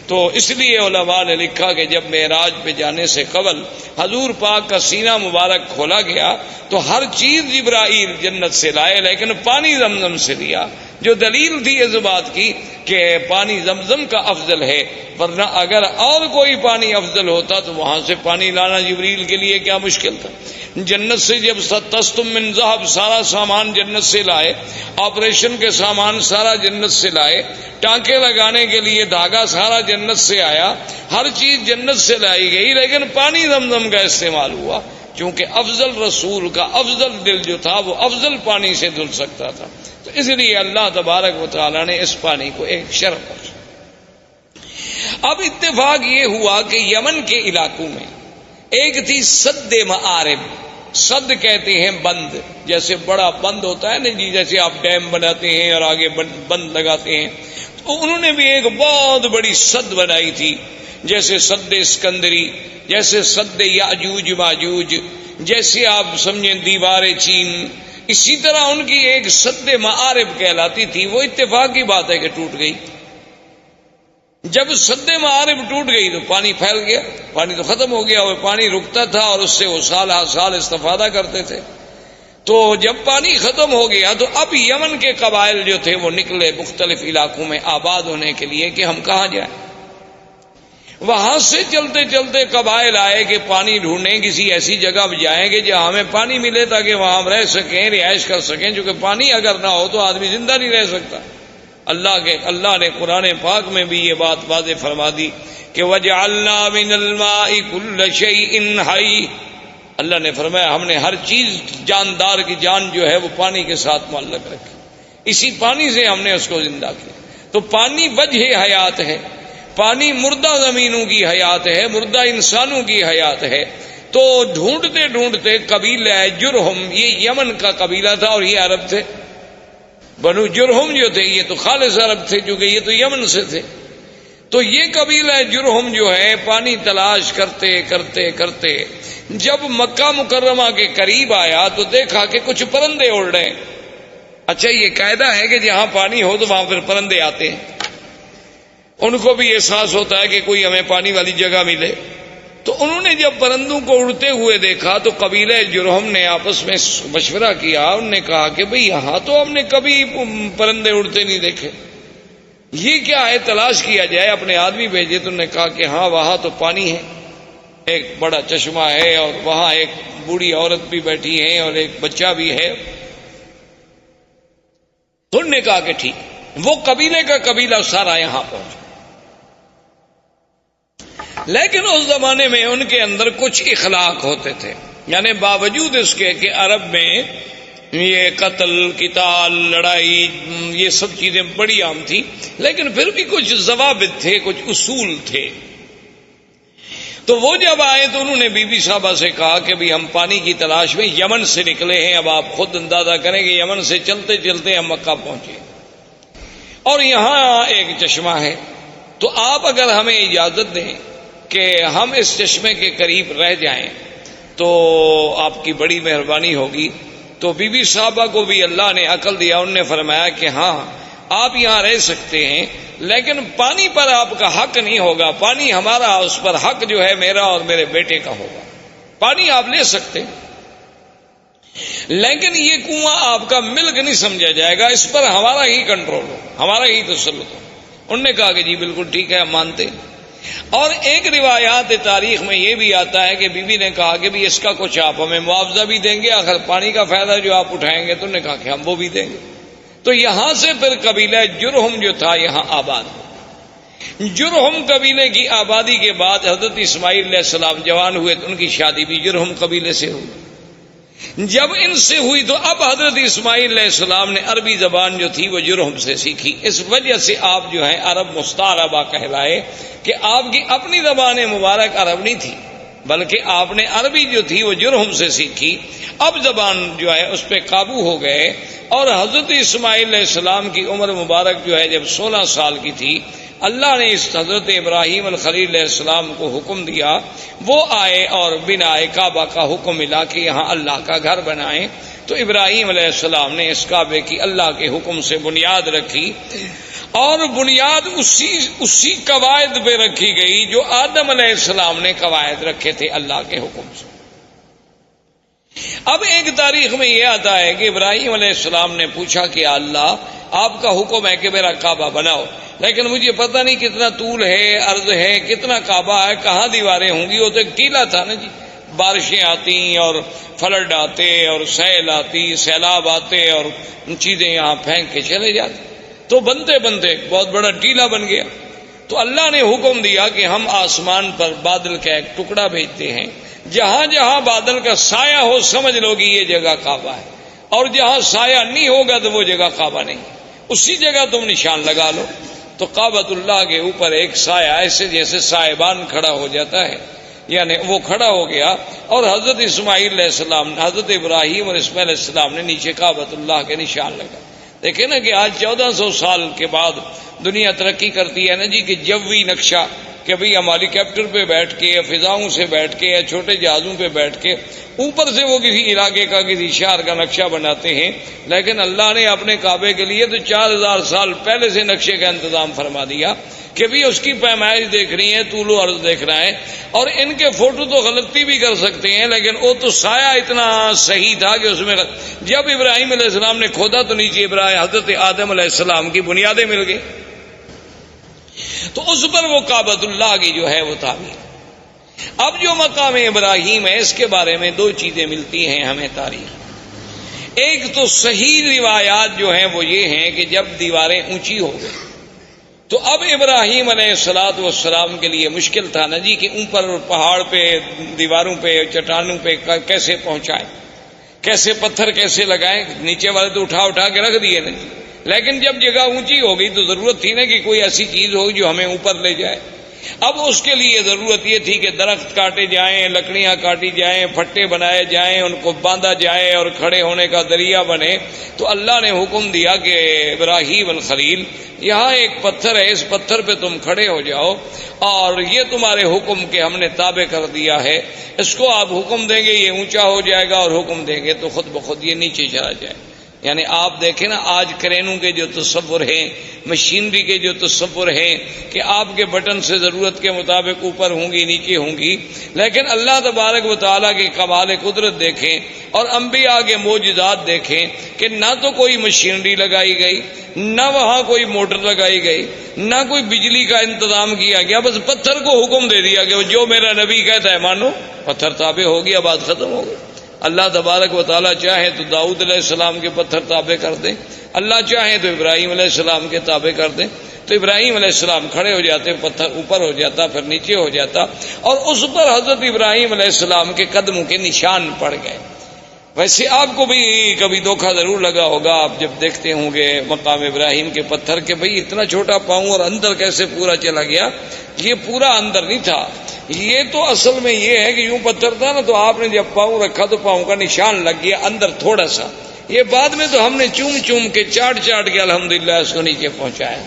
تو اس لیے علماء نے لکھا کہ جب معراج پہ جانے سے قبل حضور پاک کا سینہ مبارک کھولا گیا تو ہر چیز جبرائیل جنت سے لائے لیکن پانی زمزم سے لیا. جو دلیل تھی اس بات کی کہ پانی زمزم کا افضل ہے، ورنہ اگر اور کوئی پانی افضل ہوتا تو وہاں سے پانی لانا جبریل کے لیے کیا مشکل تھا۔ جنت سے جب تستم من ذہب، سارا سامان جنت سے لائے، آپریشن کے سامان سارا جنت سے لائے، ٹانکے لگانے کے لیے دھاگا سارا جنت سے آیا، ہر چیز جنت سے لائی گئی، لیکن پانی زمزم کا استعمال ہوا کیونکہ افضل رسول کا افضل دل جو تھا وہ افضل پانی سے دھل سکتا تھا، تو اس لیے اللہ تبارک و تعالی نے اس پانی کو ایک شرف بخشا۔ اب اتفاق یہ ہوا کہ یمن کے علاقوں میں ایک تھی سد معارب، سد کہتے ہیں بند، جیسے بڑا بند ہوتا ہے نا جی، جیسے آپ ڈیم بناتے ہیں اور آگے بند لگاتے ہیں، تو انہوں نے بھی ایک بہت بڑی سد بنائی تھی، جیسے سد اسکندری، جیسے سد یاجوج ماجوج، جیسے آپ سمجھیں دیوار چین، اسی طرح ان کی ایک سد معارب کہلاتی تھی۔ وہ اتفاق کی بات ہے کہ ٹوٹ گئی۔ جب سد معارب ٹوٹ گئی تو پانی پھیل گیا، پانی تو ختم ہو گیا، وہ پانی رکتا تھا اور اس سے وہ سال ہر سال استفادہ کرتے تھے۔ تو جب پانی ختم ہو گیا تو اب یمن کے قبائل جو تھے وہ نکلے مختلف علاقوں میں آباد ہونے کے لیے کہ ہم کہاں جائیں۔ وہاں سے چلتے چلتے قبائل آئے کہ پانی ڈھونڈیں، کسی ایسی جگہ جائیں گے جہاں ہمیں پانی ملے تاکہ وہاں ہم رہ سکیں، رہائش کر سکیں، کیونکہ پانی اگر نہ ہو تو آدمی زندہ نہیں رہ سکتا۔ اللہ نے قرآن پاک میں بھی یہ بات واضح فرما دی کہ وَجَعَلْنَا مِنَ الْمَاءِ كُلَّ شَيْءٍ حَيٍّ، اللہ نے فرمایا ہم نے ہر چیز جاندار کی جان جو ہے وہ پانی کے ساتھ معلق رکھی، اسی پانی سے ہم نے اس کو زندہ کیا۔ تو پانی وجہ حیات ہے، پانی مردہ زمینوں کی حیات ہے، مردہ انسانوں کی حیات ہے۔ تو ڈھونڈتے ڈھونڈتے قبیلہ جرہم، یہ یمن کا قبیلہ تھا اور یہ عرب تھے، بنو جرہم جو تھے یہ تو خالص عرب تھے کیونکہ یہ تو یمن سے تھے۔ تو یہ قبیلہ جرہم جو ہے پانی تلاش کرتے کرتے کرتے جب مکہ مکرمہ کے قریب آیا تو دیکھا کہ کچھ پرندے اڑ رہے ہیں۔ اچھا یہ قاعدہ ہے کہ جہاں پانی ہو تو وہاں پھر پرندے آتے ہیں، ان کو بھی احساس ہوتا ہے کہ کوئی ہمیں پانی والی جگہ ملے۔ تو انہوں نے جب پرندوں کو اڑتے ہوئے دیکھا تو قبیلہ جرہم نے آپس میں مشورہ کیا، انہوں نے کہا کہ بھئی یہاں تو ہم نے کبھی پرندے اڑتے نہیں دیکھے، یہ کیا ہے، تلاش کیا جائے۔ اپنے آدمی بھیجے تو انہوں نے کہا کہ ہاں وہاں تو پانی ہے، ایک بڑا چشمہ ہے اور وہاں ایک بوڑھی عورت بھی بیٹھی ہے اور ایک بچہ بھی ہے۔ تو انہوں نے کہا کہ ٹھیک، وہ قبیلے کا قبیلہ سارا یہاں پہنچا۔ لیکن اس زمانے میں ان کے اندر کچھ اخلاق ہوتے تھے، یعنی باوجود اس کے کہ عرب میں یہ قتل قتال لڑائی یہ سب چیزیں بڑی عام تھی، لیکن پھر بھی کچھ ضوابط تھے، کچھ اصول تھے۔ تو وہ جب آئے تو انہوں نے بی بی صاحبہ سے کہا کہ بھی ہم پانی کی تلاش میں یمن سے نکلے ہیں، اب آپ خود اندازہ کریں کہ یمن سے چلتے چلتے ہم مکہ پہنچے اور یہاں ایک چشمہ ہے، تو آپ اگر ہمیں اجازت دیں کہ ہم اس چشمے کے قریب رہ جائیں تو آپ کی بڑی مہربانی ہوگی۔ تو بی بی صاحبہ کو بھی اللہ نے عقل دیا، انہوں نے فرمایا کہ ہاں آپ یہاں رہ سکتے ہیں، لیکن پانی پر آپ کا حق نہیں ہوگا، پانی ہمارا، اس پر حق جو ہے میرا اور میرے بیٹے کا ہوگا۔ پانی آپ لے سکتے ہیں لیکن یہ کنواں آپ کا ملک نہیں سمجھا جائے گا، اس پر ہمارا ہی کنٹرول ہو، ہمارا ہی تسلط ہو۔ انہوں نے کہا کہ جی بالکل ٹھیک ہے، ہم مانتے ہیں۔ اور ایک روایات تاریخ میں یہ بھی آتا ہے کہ بی بی نے کہا کہ بھی اس کا کچھ آپ ہمیں معاوضہ بھی دیں گے، آخر پانی کا فائدہ جو آپ اٹھائیں گے، تو انہوں نے کہا کہ ہم وہ بھی دیں گے۔ تو یہاں سے پھر قبیلہ جرہم جو تھا یہاں آباد ہو۔ جرہم قبیلے کی آبادی کے بعد حضرت اسماعیل علیہ السلام جوان ہوئے تو ان کی شادی بھی جرہم قبیلے سے ہوئی۔ جب ان سے ہوئی تو اب حضرت اسماعیل علیہ السلام نے عربی زبان جو تھی وہ جرہم سے سیکھی، اس وجہ سے آپ جو ہیں عرب مستعربہ کہلائے کہ آپ کی اپنی زبان مبارک عرب نہیں تھی بلکہ آپ نے عربی جو تھی وہ جرہم سے سیکھی۔ اب زبان جو ہے اس پہ قابو ہو گئے، اور حضرت اسماعیل علیہ السلام کی عمر مبارک جو ہے جب 16 سال کی تھی، اللہ نے اس حضرت ابراہیم الخلیل علیہ السلام کو حکم دیا، وہ آئے اور بنائے کعبہ کا حکم ملا کہ یہاں اللہ کا گھر بنائیں۔ تو ابراہیم علیہ السلام نے اس کعبے کی اللہ کے حکم سے بنیاد رکھی، اور بنیاد اسی قواعد پہ رکھی گئی جو آدم علیہ السلام نے قواعد رکھے تھے اللہ کے حکم سے۔ اب ایک تاریخ میں یہ آتا ہے کہ ابراہیم علیہ السلام نے پوچھا کہ اللہ آپ کا حکم ہے کہ میرا کعبہ بناؤ، لیکن مجھے پتہ نہیں کتنا طول ہے، عرض ہے، کتنا کعبہ ہے، کہاں دیواریں ہوں گی۔ وہ تو ایک ٹیلا تھا نا جی، بارشیں آتی اور فلڈ آتے اور سیل آتی، سیلاب آتے اور چیزیں یہاں پھینک کے چلے جاتے، تو بنتے بنتے ایک بہت بڑا ٹیلا بن گیا۔ تو اللہ نے حکم دیا کہ ہم آسمان پر بادل کا ایک ٹکڑا بھیجتے ہیں، جہاں جہاں بادل کا سایہ ہو سمجھ لو کہ یہ جگہ کعبہ ہے، اور جہاں سایہ نہیں ہوگا تو وہ جگہ کعبہ نہیں، اسی جگہ تم نشان لگا لو۔ تو کعبۃ اللہ کے اوپر ایک سایہ ایسے جیسے سائبان کھڑا ہو جاتا ہے، یعنی وہ کھڑا ہو گیا، اور حضرت اسماعیل علیہ السلام، حضرت ابراہیم اور اسماعیل علیہ السلام نے نیچے کعبۃ اللہ کے نشان لگا۔ دیکھیں نا کہ آج 1400 سال کے بعد دنیا ترقی کرتی ہے نا جی، کہ جوی نقشہ، کہ بھئی ہم ہیلی کاپٹر پہ بیٹھ کے یا فضاؤں سے بیٹھ کے یا چھوٹے جہازوں پہ بیٹھ کے اوپر سے وہ کسی علاقے کا کسی شہر کا نقشہ بناتے ہیں، لیکن اللہ نے اپنے کعبے کے لیے تو 4000 سال پہلے سے نقشے کا انتظام فرما دیا کہ بھی اس کی پیمائش دیکھ رہی ہے، طول و عرض دیکھ رہا ہے، اور ان کے فوٹو تو غلطی بھی کر سکتے ہیں، لیکن وہ تو سایہ اتنا صحیح تھا کہ اس میں جب ابراہیم علیہ السلام نے کھودا تو نیچے حضرت آدم علیہ السلام کی بنیادیں مل گئی، تو اس پر وہ کعبۃ اللہ کی جو ہے وہ تعمیر۔ اب جو مقام ابراہیم ہے اس کے بارے میں دو چیزیں ملتی ہیں ہمیں تاریخ۔ ایک تو صحیح روایات جو ہیں وہ یہ ہیں کہ جب دیواریں اونچی ہو گئی تو اب ابراہیم علیہ السلام کے لیے مشکل تھا نا جی کہ اوپر پہاڑ پہ، دیواروں پہ، چٹانوں پہ کیسے پہنچائیں، کیسے پتھر کیسے لگائیں، نیچے والے تو اٹھا کے رکھ دیے نا جی، لیکن جب جگہ اونچی ہو گئی تو ضرورت تھی نا کہ کوئی ایسی چیز ہو جو ہمیں اوپر لے جائے۔ اب اس کے لیے ضرورت یہ تھی کہ درخت کاٹے جائیں، لکڑیاں کاٹی جائیں، پھٹے بنائے جائیں، ان کو باندھا جائے اور کھڑے ہونے کا ذریعہ بنے۔ تو اللہ نے حکم دیا کہ ابراہیم الخلیل یہاں ایک پتھر ہے، اس پتھر پہ تم کھڑے ہو جاؤ، اور یہ تمہارے حکم کے ہم نے تابع کر دیا ہے، اس کو آپ حکم دیں گے یہ اونچا ہو جائے گا، اور حکم دیں گے تو خود بخود یہ نیچے چلا جائے۔ یعنی آپ دیکھیں نا آج کرینوں کے جو تصور ہیں، مشینری کے جو تصور ہیں کہ آپ کے بٹن سے ضرورت کے مطابق اوپر ہوں گی نیچے ہوں گی، لیکن اللہ تبارک و تعالیٰ کے کمال قدرت دیکھیں اور انبیاء کے معجزات دیکھیں کہ نہ تو کوئی مشینری لگائی گئی، نہ وہاں کوئی موٹر لگائی گئی، نہ کوئی بجلی کا انتظام کیا گیا، بس پتھر کو حکم دے دیا کہ جو میرا نبی کہتا ہے مانو، پتھر تابع ہو گیا، بات ختم ہو گئی۔ اللہ تبارک و تعالیٰ چاہے تو داؤد علیہ السلام کے پتھر تابع کر دیں، اللہ چاہے تو ابراہیم علیہ السلام کے تابع کر دیں، تو ابراہیم علیہ السلام کھڑے ہو جاتے، پتھر اوپر ہو جاتا، پھر نیچے ہو جاتا، اور اس پر حضرت ابراہیم علیہ السلام کے قدموں کے نشان پڑ گئے۔ ویسے آپ کو بھی کبھی دھوکہ ضرور لگا ہوگا، آپ جب دیکھتے ہوں گے مقام ابراہیم کے پتھر کے بھئی اتنا چھوٹا پاؤں اور اندر کیسے پورا چلا گیا۔ یہ پورا اندر نہیں تھا، یہ تو اصل میں یہ ہے کہ یوں پتھر تھا نا، تو آپ نے جب پاؤں رکھا تو پاؤں کا نشان لگ گیا اندر تھوڑا سا، یہ بعد میں تو ہم نے چوم کے چاٹ کے الحمدللہ اس کو نیچے پہنچایا۔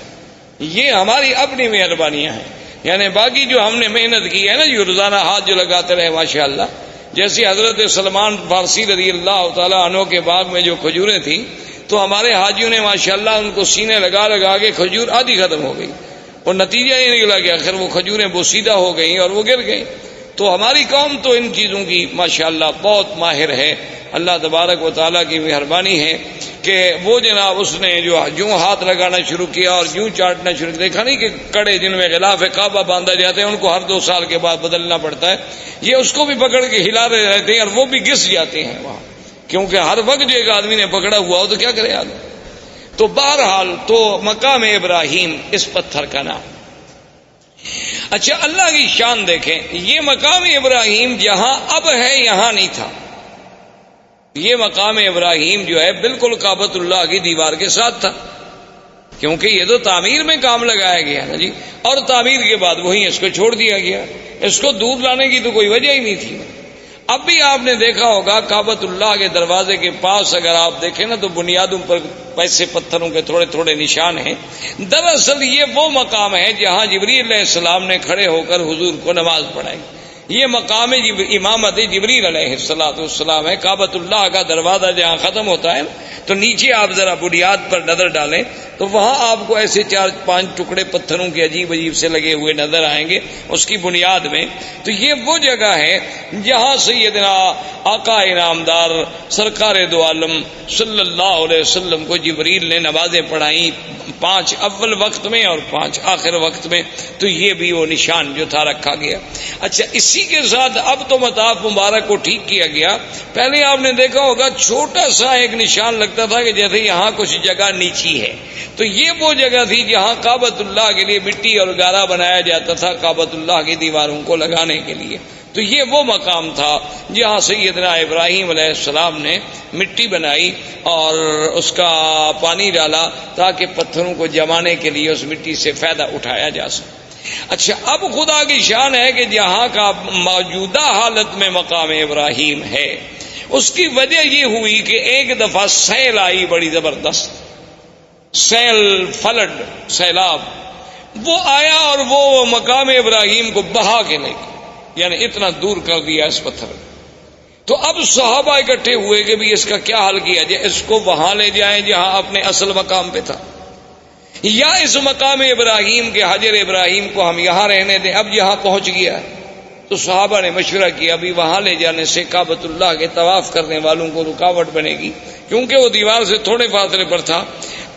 یہ ہماری اپنی مہربانیاں ہیں، یعنی باقی جو ہم نے محنت کی ہے نا، جو روزانہ ہاتھ جو لگاتے رہے ماشاءاللہ، جیسے حضرت سلمان فارسی رضی اللہ تعالیٰ عنہ کے باغ میں جو کھجوریں تھیں تو ہمارے حاجیوں نے ماشاءاللہ ان کو سینے لگا کے کھجور آدھی ختم ہو گئی، اور نتیجہ یہ نکلا کہ آخر وہ کھجوریں بوسیدہ ہو گئیں اور وہ گر گئیں۔ تو ہماری قوم تو ان چیزوں کی ماشاءاللہ بہت ماہر ہے، اللہ تبارک و تعالیٰ کی مہربانی ہے کہ وہ جناب اس نے جو ہاتھ لگانا شروع کیا اور یوں چاٹنا شروع کیا، دیکھا نہیں کہ کڑے جن میں غلاف کعبہ باندھا جاتے ہیں ان کو ہر 2 سال کے بعد بدلنا پڑتا ہے، یہ اس کو بھی پکڑ کے ہلا رہے رہتے ہیں اور وہ بھی گس جاتے ہیں وہاں، کیونکہ ہر وقت جو ایک آدمی نے پکڑا ہوا ہو تو کیا کرے آدمی۔ تو بہرحال تو مقام ابراہیم اس پتھر کا نام۔ اچھا اللہ کی شان دیکھیں، یہ مقام ابراہیم جہاں اب ہے یہاں نہیں تھا، یہ مقام ابراہیم جو ہے بالکل کعبۃ اللہ کی دیوار کے ساتھ تھا، کیونکہ یہ تو تعمیر میں کام لگایا گیا نا جی، اور تعمیر کے بعد وہیں اس کو چھوڑ دیا گیا، اس کو دور لانے کی تو کوئی وجہ ہی نہیں تھی۔ اب بھی آپ نے دیکھا ہوگا کعبۃ اللہ کے دروازے کے پاس اگر آپ دیکھیں نا تو بنیادوں پر ایسے پتھروں کے تھوڑے تھوڑے نشان ہیں، دراصل یہ وہ مقام ہے جہاں جبریل علیہ السلام نے کھڑے ہو کر حضور کو نماز پڑھائی، یہ مقام امامت جبریل علیہ السلام ہے۔ کعبۃ اللہ کا دروازہ جہاں ختم ہوتا ہے تو نیچے آپ ذرا بنیاد پر نظر ڈالیں تو وہاں آپ کو ایسے 4-5 ٹکڑے پتھروں کے عجیب عجیب سے لگے ہوئے نظر آئیں گے اس کی بنیاد میں. تو یہ وہ جگہ ہے جہاں سیدنا آقا انعامدار سرکار دو عالم صلی اللہ علیہ وسلم کو جبریل نے نمازیں پڑھائیں 5 اول وقت میں اور 5 آخر وقت میں. تو یہ بھی وہ نشان جو تھا رکھا گیا. اچھا اسی کے ساتھ اب تو مطاف مبارک کو ٹھیک کیا گیا. پہلے آپ نے دیکھا ہوگا چھوٹا سا ایک نشان لگتا تھا کہ جیسے یہاں کچھ جگہ نیچی ہے. تو یہ وہ جگہ تھی جہاں کعبۃ اللہ کے لیے مٹی اور گارا بنایا جاتا تھا کعبۃ اللہ کی دیواروں کو لگانے کے لیے. تو یہ وہ مقام تھا جہاں سیدنا ابراہیم علیہ السلام نے مٹی بنائی اور اس کا پانی ڈالا تاکہ پتھروں کو جمانے کے لیے اس مٹی سے فائدہ اٹھایا جا سکے. اچھا اب خدا کی شان ہے کہ جہاں کا موجودہ حالت میں مقام ابراہیم ہے اس کی وجہ یہ ہوئی کہ ایک دفعہ سیل آئی بڑی زبردست، سیل فلڈ سیلاب وہ آیا اور وہ مقام ابراہیم کو بہا کے لے گیا، یعنی اتنا دور کر دیا اس پتھر کو. تو اب صحابہ اکٹھے ہوئے کہ بھی اس کا کیا حل کیا جائے، اس کو وہاں لے جائیں جہاں اپنے اصل مقام پہ تھا، یا اس مقام ابراہیم کے حجر ابراہیم کو ہم یہاں رہنے دیں، اب یہاں پہنچ گیا ہے. تو صحابہ نے مشورہ کیا ابھی وہاں لے جانے سے کعبۃ اللہ کے طواف کرنے والوں کو رکاوٹ بنے گی، کیونکہ وہ دیوار سے تھوڑے فاصلے پر تھا.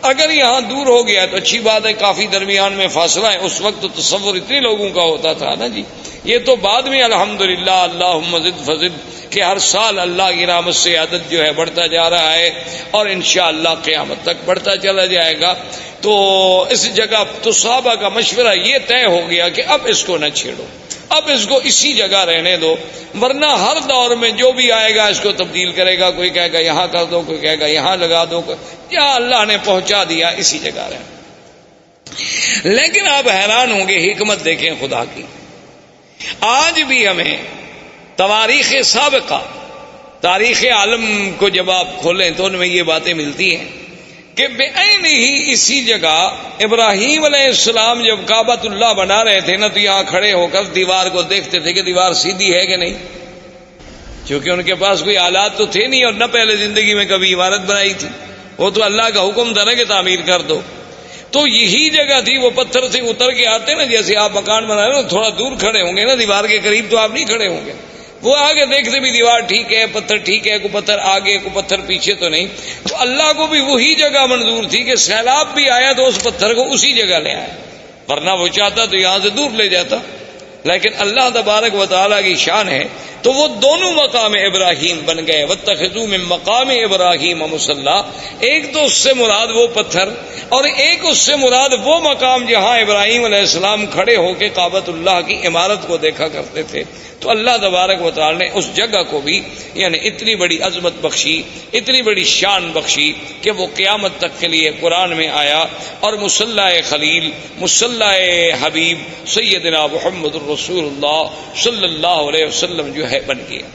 اگر یہاں دور ہو گیا تو اچھی بات ہے، کافی درمیان میں فاصلہ ہے. اس وقت تو تصور اتنے لوگوں کا ہوتا تھا نا جی. یہ تو بعد میں الحمدللہ اللہم زد فزد کہ ہر سال اللہ کی رحمت سے عدد جو ہے بڑھتا جا رہا ہے اور انشاءاللہ قیامت تک بڑھتا چلا جائے گا. تو اس جگہ تو صحابہ کا مشورہ یہ طے ہو گیا کہ اب اس کو نہ چھیڑو، اب اس کو اسی جگہ رہنے دو، ورنہ ہر دور میں جو بھی آئے گا اس کو تبدیل کرے گا. کوئی کہے گا یہاں کر دو، کوئی کہے گا یہاں لگا دو، یا اللہ نے پہنچا دیا اسی جگہ رہے. لیکن آپ حیران ہوں گے، حکمت دیکھیں خدا کی. آج بھی ہمیں تواریخ سابقہ، تاریخ عالم کو جب آپ کھولیں تو ان میں یہ باتیں ملتی ہیں کہ بے عین ہی اسی جگہ ابراہیم علیہ السلام جب کعبۃ اللہ بنا رہے تھے نا تو یہاں کھڑے ہو کر دیوار کو دیکھتے تھے کہ دیوار سیدھی ہے کہ نہیں، کیونکہ ان کے پاس کوئی آلات تو تھے نہیں اور نہ پہلے زندگی میں کبھی عمارت بنائی تھی. وہ تو اللہ کا حکم تھا نا کہ تعمیر کر دو. تو یہی جگہ تھی، وہ پتھر سے اتر کے آتے نا، جیسے آپ مکان بنا رہے ہو تھوڑا دور کھڑے ہوں گے نا دیوار کے قریب، تو آپ نہیں کھڑے ہوں گے. وہ آگے دیکھتے بھی دیوار ٹھیک ہے، پتھر ٹھیک ہے، کوئی پتھر آگے کوئی پتھر پیچھے تو نہیں. تو اللہ کو بھی وہی جگہ منظور تھی کہ سیلاب بھی آیا تو اس پتھر کو اسی جگہ لے آیا، ورنہ وہ چاہتا تو یہاں سے دور لے جاتا. لیکن اللہ تبارک و تعالیٰ کی شان ہے تو وہ دونوں مقام ابراہیم بن گئے. واتخذوا من مقام ابراہیم مصلی، ایک تو اس سے مراد وہ پتھر اور ایک اس سے مراد وہ مقام جہاں ابراہیم علیہ السلام کھڑے ہو کے کعبۃ اللہ کی عمارت کو دیکھا کرتے تھے. تو اللہ تبارک و تعالی نے اس جگہ کو بھی یعنی اتنی بڑی عظمت بخشی، اتنی بڑی شان بخشی کہ وہ قیامت تک کے لیے قرآن میں آیا اور مصلی خلیل، مصلی حبیب سیدنا محمد الرسول اللہ صلی اللہ علیہ وسلم جو ہے بن گیا.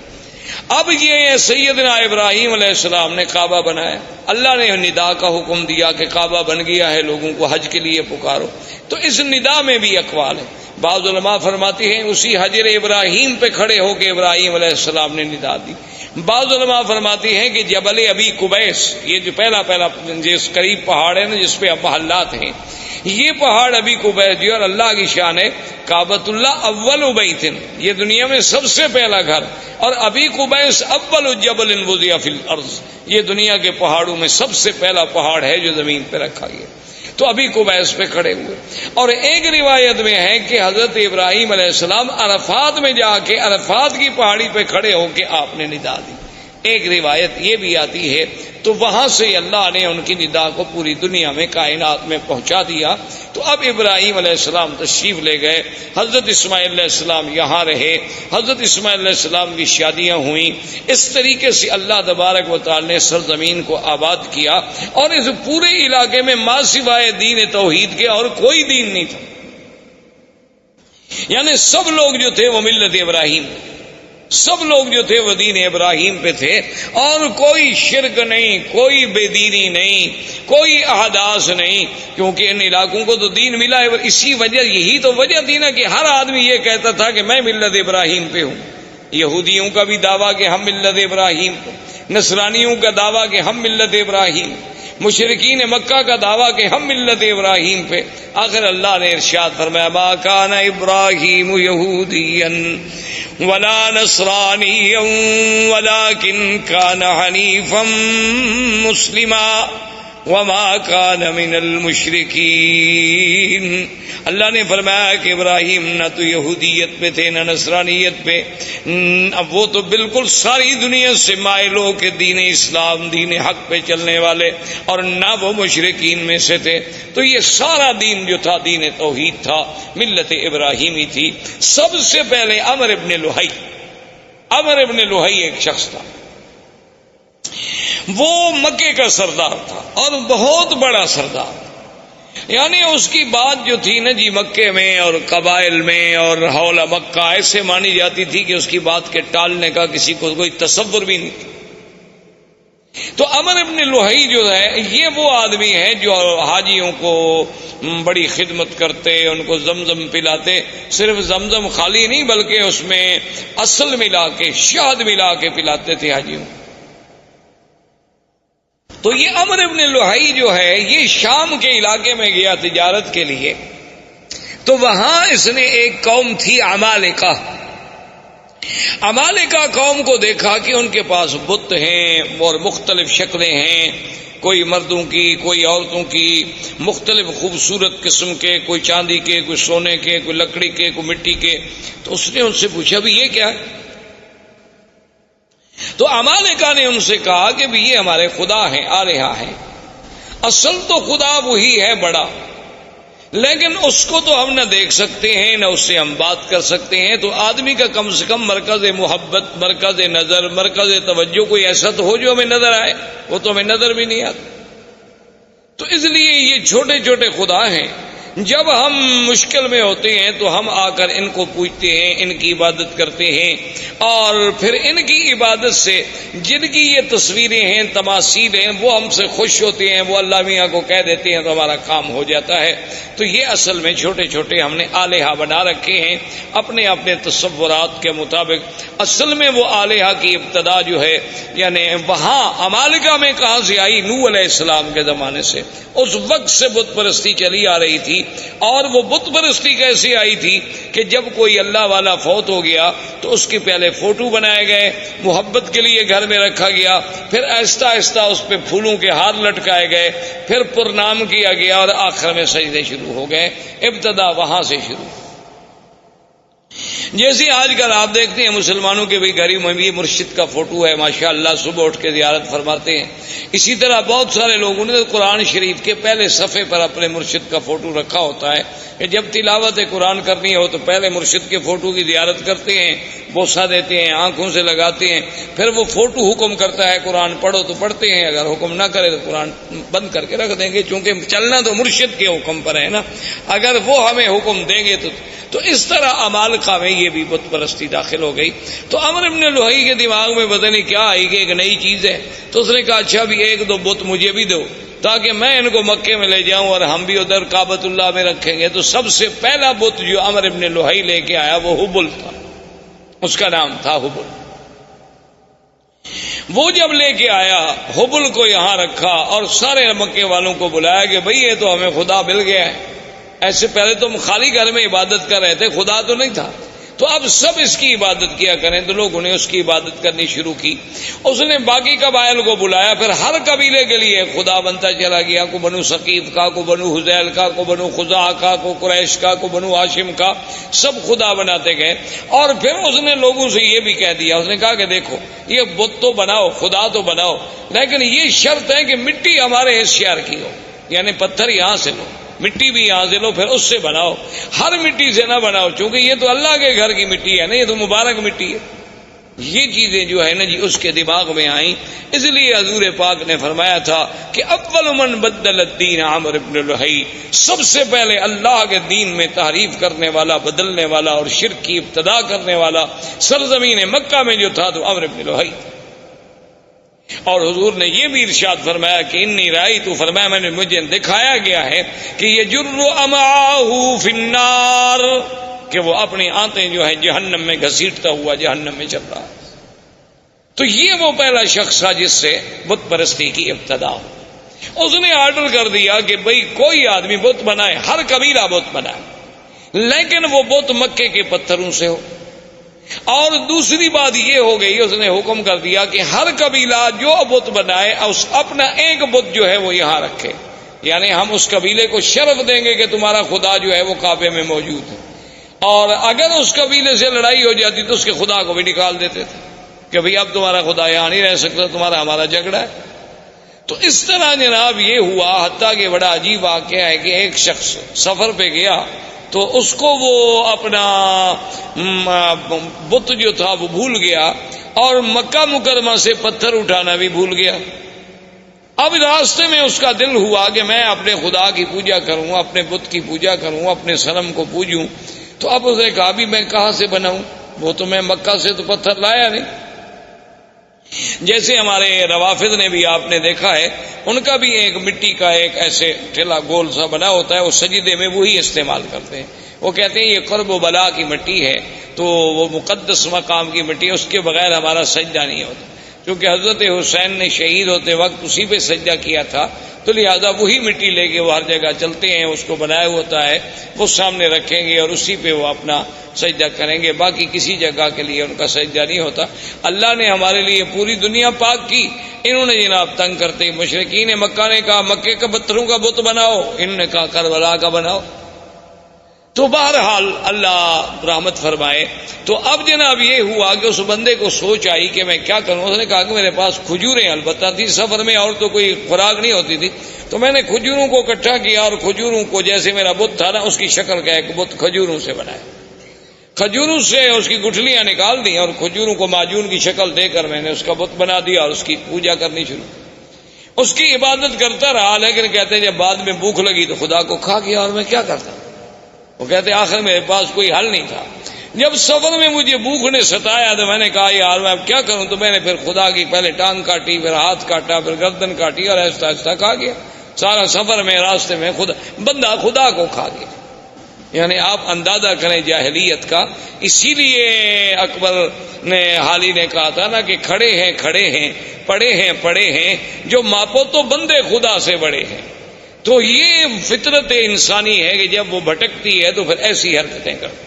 اب یہ سیدنا ابراہیم علیہ السلام نے کعبہ بنایا، اللہ نے ندا کا حکم دیا کہ کعبہ بن گیا ہے، لوگوں کو حج کے لیے پکارو. تو اس ندا میں بھی اقوال ہیں. بعض علماء فرماتے ہیں اسی حجر ابراہیم پہ کھڑے ہو کے ابراہیم علیہ السلام نے ندا دی. بعض علماء فرماتے ہیں کہ جبل ابی قبیس، یہ جو پہلا جس قریب پہاڑ ہے نا جس پہ اب محلات ہیں، یہ پہاڑ ابی قبیس جو اور اللہ کی شان ہے کعبۃ اللہ اول بیت، یہ دنیا میں سب سے پہلا گھر، اور ابی قبیس اول جبل وضع فی الارض، یہ دنیا کے پہاڑوں میں سب سے پہلا پہاڑ ہے جو زمین پہ رکھا گیا. تو ابھی قبیس پہ کھڑے ہوئے. اور ایک روایت میں ہے کہ حضرت ابراہیم علیہ السلام عرفات میں جا کے عرفات کی پہاڑی پہ کھڑے ہو کے آپ نے ندا دی. ایک روایت یہ بھی آتی ہے. تو وہاں سے اللہ نے ان کی ندا کو پوری دنیا میں کائنات میں پہنچا دیا. تو اب ابراہیم علیہ السلام تشریف لے گئے، حضرت اسماعیل علیہ السلام یہاں رہے، حضرت اسماعیل علیہ السلام کی شادیاں ہوئیں. اس طریقے سے اللہ تبارک و تعالی نے سرزمین کو آباد کیا اور اس پورے علاقے میں ما سوائے دین توحید کے اور کوئی دین نہیں تھا. یعنی سب لوگ جو تھے وہ ملت ابراہیم، سب لوگ جو تھے وہ دین ابراہیم پہ تھے، اور کوئی شرک نہیں، کوئی بے دینی نہیں، کوئی احداث نہیں، کیونکہ ان علاقوں کو تو دین ملا ہے. اسی وجہ، یہی تو وجہ تھی نا کہ ہر آدمی یہ کہتا تھا کہ میں ملت ابراہیم پہ ہوں. یہودیوں کا بھی دعویٰ کہ ہم ملت ابراہیم پہ، نصرانیوں کا دعویٰ کہ ہم ملت ابراہیم، مشرکین مکہ کا دعویٰ کہ ہم ملت ابراہیم پہ. آخر اللہ نے ارشاد فرمایا ما کان ابراہیم یہودیا ولا نصرانیا ولکن کان حنیفا مسلما وما کان من المشرکین. اللہ نے فرمایا کہ ابراہیم نہ تو یہودیت پہ تھے نہ نصرانیت پہ، اب وہ تو بالکل ساری دنیا سے مائل ہو کے دین اسلام دین حق پہ چلنے والے، اور نہ وہ مشرکین میں سے تھے. تو یہ سارا دین جو تھا دین توحید تھا، ملت ابراہیمی تھی. سب سے پہلے عمرو ابن لوہی ایک شخص تھا، وہ مکے کا سردار تھا اور بہت بڑا سردار. یعنی اس کی بات جو تھی نا جی مکے میں اور قبائل میں اور حول مکہ ایسے مانی جاتی تھی کہ اس کی بات کے ٹالنے کا کسی کو کوئی تصور بھی نہیں تھا. تو عمرو ابن لوہی جو ہے یہ وہ آدمی ہے جو حاجیوں کو بڑی خدمت کرتے، ان کو زمزم پلاتے. صرف زمزم خالی نہیں بلکہ اس میں اصل ملا کے شہد ملا کے پلاتے تھے حاجیوں. تو یہ عمرو ابن لوہی جو ہے یہ شام کے علاقے میں گیا تجارت کے لیے. تو وہاں اس نے ایک قوم تھی عمالقہ قوم کو دیکھا کہ ان کے پاس بت ہیں اور مختلف شکلیں ہیں، کوئی مردوں کی کوئی عورتوں کی، مختلف خوبصورت قسم کے، کوئی چاندی کے، کوئی سونے کے، کوئی لکڑی کے، کوئی مٹی کے. تو اس نے ان سے پوچھا بھی یہ کیا ہے؟ تو عمالقہ نے ان سے کہا کہ بھی یہ ہمارے خدا ہیں، آلہہ ہیں. اصل تو خدا وہی ہے بڑا، لیکن اس کو تو ہم نہ دیکھ سکتے ہیں نہ اس سے ہم بات کر سکتے ہیں. تو آدمی کا کم سے کم مرکز محبت، مرکز نظر، مرکز توجہ کوئی ایسا تو ہو جو ہمیں نظر آئے. وہ تو ہمیں نظر بھی نہیں آتا. تو اس لیے یہ چھوٹے چھوٹے خدا ہیں. جب ہم مشکل میں ہوتے ہیں تو ہم آ کر ان کو پوجتے ہیں، ان کی عبادت کرتے ہیں، اور پھر ان کی عبادت سے جن کی یہ تصویریں ہیں، تماثیل ہیں، وہ ہم سے خوش ہوتے ہیں، وہ اللہ میاں کو کہہ دیتے ہیں تو ہمارا کام ہو جاتا ہے. تو یہ اصل میں چھوٹے چھوٹے ہم نے آلہہ بنا رکھے ہیں اپنے اپنے تصورات کے مطابق. اصل میں وہ آلہہ کی ابتدا جو ہے یعنی وہاں عمالقہ میں کہاں سے آئی؟ نوح علیہ السلام کے زمانے سے. اس وقت سے بت پرستی چلی آ رہی تھی. اور وہ بت پرستی کیسے آئی تھی کہ جب کوئی اللہ والا فوت ہو گیا تو اس کی پہلے فوٹو بنائے گئے، محبت کے لیے گھر میں رکھا گیا، پھر آہستہ آہستہ اس پہ پھولوں کے ہار لٹکائے گئے، پھر پرنام کیا گیا اور آخر میں سجدے شروع ہو گئے. ابتدا وہاں سے شروع. جیسے آج کل آپ دیکھتے ہیں مسلمانوں کے بھی گھر میں بھی مرشد کا فوٹو ہے، ماشاءاللہ صبح اٹھ کے زیارت فرماتے ہیں. اسی طرح بہت سارے لوگوں نے قرآن شریف کے پہلے صفحے پر اپنے مرشد کا فوٹو رکھا ہوتا ہے کہ جب تلاوت قرآن کرنی ہو تو پہلے مرشد کے فوٹو کی زیارت کرتے ہیں، بوسہ دیتے ہیں، آنکھوں سے لگاتے ہیں، پھر وہ فوٹو حکم کرتا ہے قرآن پڑھو تو پڑھتے ہیں، اگر حکم نہ کرے تو قرآن بند کر کے رکھ دیں گے، چونکہ چلنا تو مرشد کے حکم پر ہے نا، اگر وہ ہمیں حکم دیں گے تو اس طرح عمالقہ میں یہ بھی بت پرستی داخل ہو گئی. تو عمرو ابن لوہی کے دماغ میں پتہ نہیں کیا آئی کہ ایک نئی چیز ہے. تو اس نے کہا اچھا بھی ایک دو بت مجھے بھی دو تاکہ میں ان کو مکے میں لے جاؤں اور ہم بھی ادھر کعبۃ اللہ میں رکھیں گے. تو سب سے پہلا بت جو عمرو ابن لوہی لے کے آیا وہ حبل تھا، اس کا نام تھا حبل. وہ جب لے کے آیا حبل کو یہاں رکھا اور سارے مکے والوں کو بلایا کہ بھئی یہ تو ہمیں خدا مل گیا ہے. ایسے پہلے تو ہم خالی گھر میں عبادت کر رہے تھے، خدا تو نہیں تھا، تو اب سب اس کی عبادت کیا کریں. تو لوگوں نے اس کی عبادت کرنی شروع کی. اس نے باقی قبائل کو بلایا، پھر ہر قبیلے کے لیے خدا بنتا چلا گیا. کو بنو ثقیف کا، کو بنو حذیل کا، کو بنو خزاعہ کا، کو قریش کا، کو بنو ہاشم کا، سب خدا بناتے گئے. اور پھر اس نے لوگوں سے یہ بھی کہہ دیا، اس نے کہا کہ دیکھو یہ بت تو بناؤ، خدا تو بناؤ، لیکن یہ شرط ہے کہ مٹی ہمارے اس شہر کی ہو، یعنی پتھر یہاں سے لو، مٹی بھی یہاں سے لو، پھر اس سے بناؤ، ہر مٹی سے نہ بناؤ، چونکہ یہ تو اللہ کے گھر کی مٹی ہے نا، یہ تو مبارک مٹی ہے. یہ چیزیں جو ہے نا جی اس کے دماغ میں آئیں. اس لیے حضور پاک نے فرمایا تھا کہ اول من بدل الدین عمرو بن لوہی، سب سے پہلے اللہ کے دین میں تحریف کرنے والا، بدلنے والا اور شرک کی ابتدا کرنے والا سرزمین مکہ میں جو تھا تو عمرو بن لوہی. اور حضور نے یہ بھی ارشاد فرمایا کہ انی رائی تو، فرمایا میں نے مجھے دکھایا گیا ہے کہ یہ جر امعاہ فی النار، کہ وہ اپنی آنتیں جو ہیں جہنم میں گھسیٹتا ہوا جہنم میں چل رہا ہے. تو یہ وہ پہلا شخص تھا جس سے بت پرستی کی ابتدا ہو. اس نے آرڈر کر دیا کہ بھئی کوئی آدمی بت بنائے، ہر قبیلہ بت بنائے، لیکن وہ بت مکے کے پتھروں سے ہو۔ اور دوسری بات یہ ہو گئی، اس نے حکم کر دیا کہ ہر قبیلہ جو بت بنائے اپنا ایک بت جو ہے وہ یہاں رکھے، یعنی ہم اس قبیلے کو شرف دیں گے کہ تمہارا خدا جو ہے وہ کعبے میں موجود ہے، اور اگر اس قبیلے سے لڑائی ہو جاتی تو اس کے خدا کو بھی نکال دیتے تھے کہ بھئی اب تمہارا خدا یہاں نہیں رہ سکتا، تمہارا ہمارا جھگڑا ہے۔ تو اس طرح جناب یہ ہوا، حتیٰ کہ بڑا عجیب واقعہ ہے کہ ایک شخص سفر پہ گیا تو اس کو وہ اپنا بت جو تھا وہ بھول گیا، اور مکہ مکرمہ سے پتھر اٹھانا بھی بھول گیا۔ اب راستے میں اس کا دل ہوا کہ میں اپنے خدا کی پوجا کروں، اپنے بت کی پوجا کروں، اپنے صنم کو پوجوں۔ تو اب اس نے کہا بھی میں کہاں سے بناؤں، وہ تو میں مکہ سے تو پتھر لایا نہیں۔ جیسے ہمارے روافض نے بھی آپ نے دیکھا ہے، ان کا بھی ایک مٹی کا ایک ایسے ٹھیلا گول سا بنا ہوتا ہے، وہ سجدے میں وہی استعمال کرتے ہیں۔ وہ کہتے ہیں یہ قرب و بلا کی مٹی ہے، تو وہ مقدس مقام کی مٹی ہے، اس کے بغیر ہمارا سجدہ نہیں ہوتا۔ کیونکہ حضرت حسین نے شہید ہوتے وقت اسی پہ سجدہ کیا تھا، تو لہذا وہی مٹی لے کے وہ ہر جگہ چلتے ہیں، اس کو بنایا ہوتا ہے، وہ سامنے رکھیں گے اور اسی پہ وہ اپنا سجدہ کریں گے، باقی کسی جگہ کے لیے ان کا سجدہ نہیں ہوتا۔ اللہ نے ہمارے لیے پوری دنیا پاک کی، انہوں نے جناب تنگ کرتے مشرکین مکہ نے کہا مکے کے پتھروں کا بت بناؤ، انہوں نے کہا کربلا کا بناؤ۔ تو بہرحال اللہ رحمت فرمائے۔ تو اب جناب یہ ہوا کہ اس بندے کو سوچ آئی کہ میں کیا کروں۔ اس نے کہا کہ میرے پاس کھجوریں البتہ تھی سفر میں، اور تو کوئی خوراک نہیں ہوتی تھی، تو میں نے کھجوروں کو اکٹھا کیا، اور کھجوروں کو جیسے میرا بت تھا نا اس کی شکل کا ایک بت کھجوروں سے بنایا، کھجوروں سے اس کی گٹھلیاں نکال دی اور کھجوروں کو معجون کی شکل دے کر میں نے اس کا بت بنا دیا اور اس کی پوجا کرنی شروع، اس کی عبادت کرتا رہا۔ لیکن کہتے ہیں جب بعد میں بھوک لگی تو خدا کو کھا گیا، اور میں کیا کرتا۔ وہ کہتے آخر میرے پاس کوئی حل نہیں تھا۔ جب سفر میں مجھے بھوک نے ستایا تو میں نے کہا یار میں اب کیا کروں، تو میں نے پھر خدا کی پہلے ٹانگ کاٹی، پھر ہاتھ کاٹا، پھر گردن کاٹی، اور آہستہ آہستہ کھا گیا۔ سارا سفر میں راستے میں بندہ خدا کو کھا گیا۔ یعنی آپ اندازہ کریں جاہلیت کا۔ اسی لیے اکبر نے حالی نے کہا تھا نا کہ کھڑے ہیں پڑے ہیں جو ماپو تو بندے خدا سے بڑے ہیں۔ تو یہ فطرت انسانی ہے کہ جب وہ بھٹکتی ہے تو پھر ایسی حرکتیں کرتی۔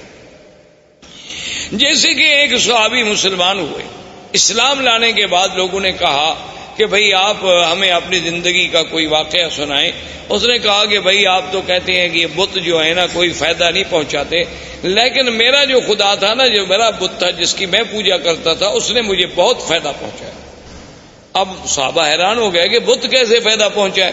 جیسے کہ ایک صحابی مسلمان ہوئے، اسلام لانے کے بعد لوگوں نے کہا کہ بھئی آپ ہمیں اپنی زندگی کا کوئی واقعہ سنائیں۔ اس نے کہا کہ بھئی آپ تو کہتے ہیں کہ یہ بت جو ہے نا کوئی فائدہ نہیں پہنچاتے، لیکن میرا جو خدا تھا نا، جو میرا بت تھا جس کی میں پوجا کرتا تھا، اس نے مجھے بہت فائدہ پہنچایا۔ اب صحابہ حیران ہو گئے کہ بت کیسے فائدہ پہنچائے۔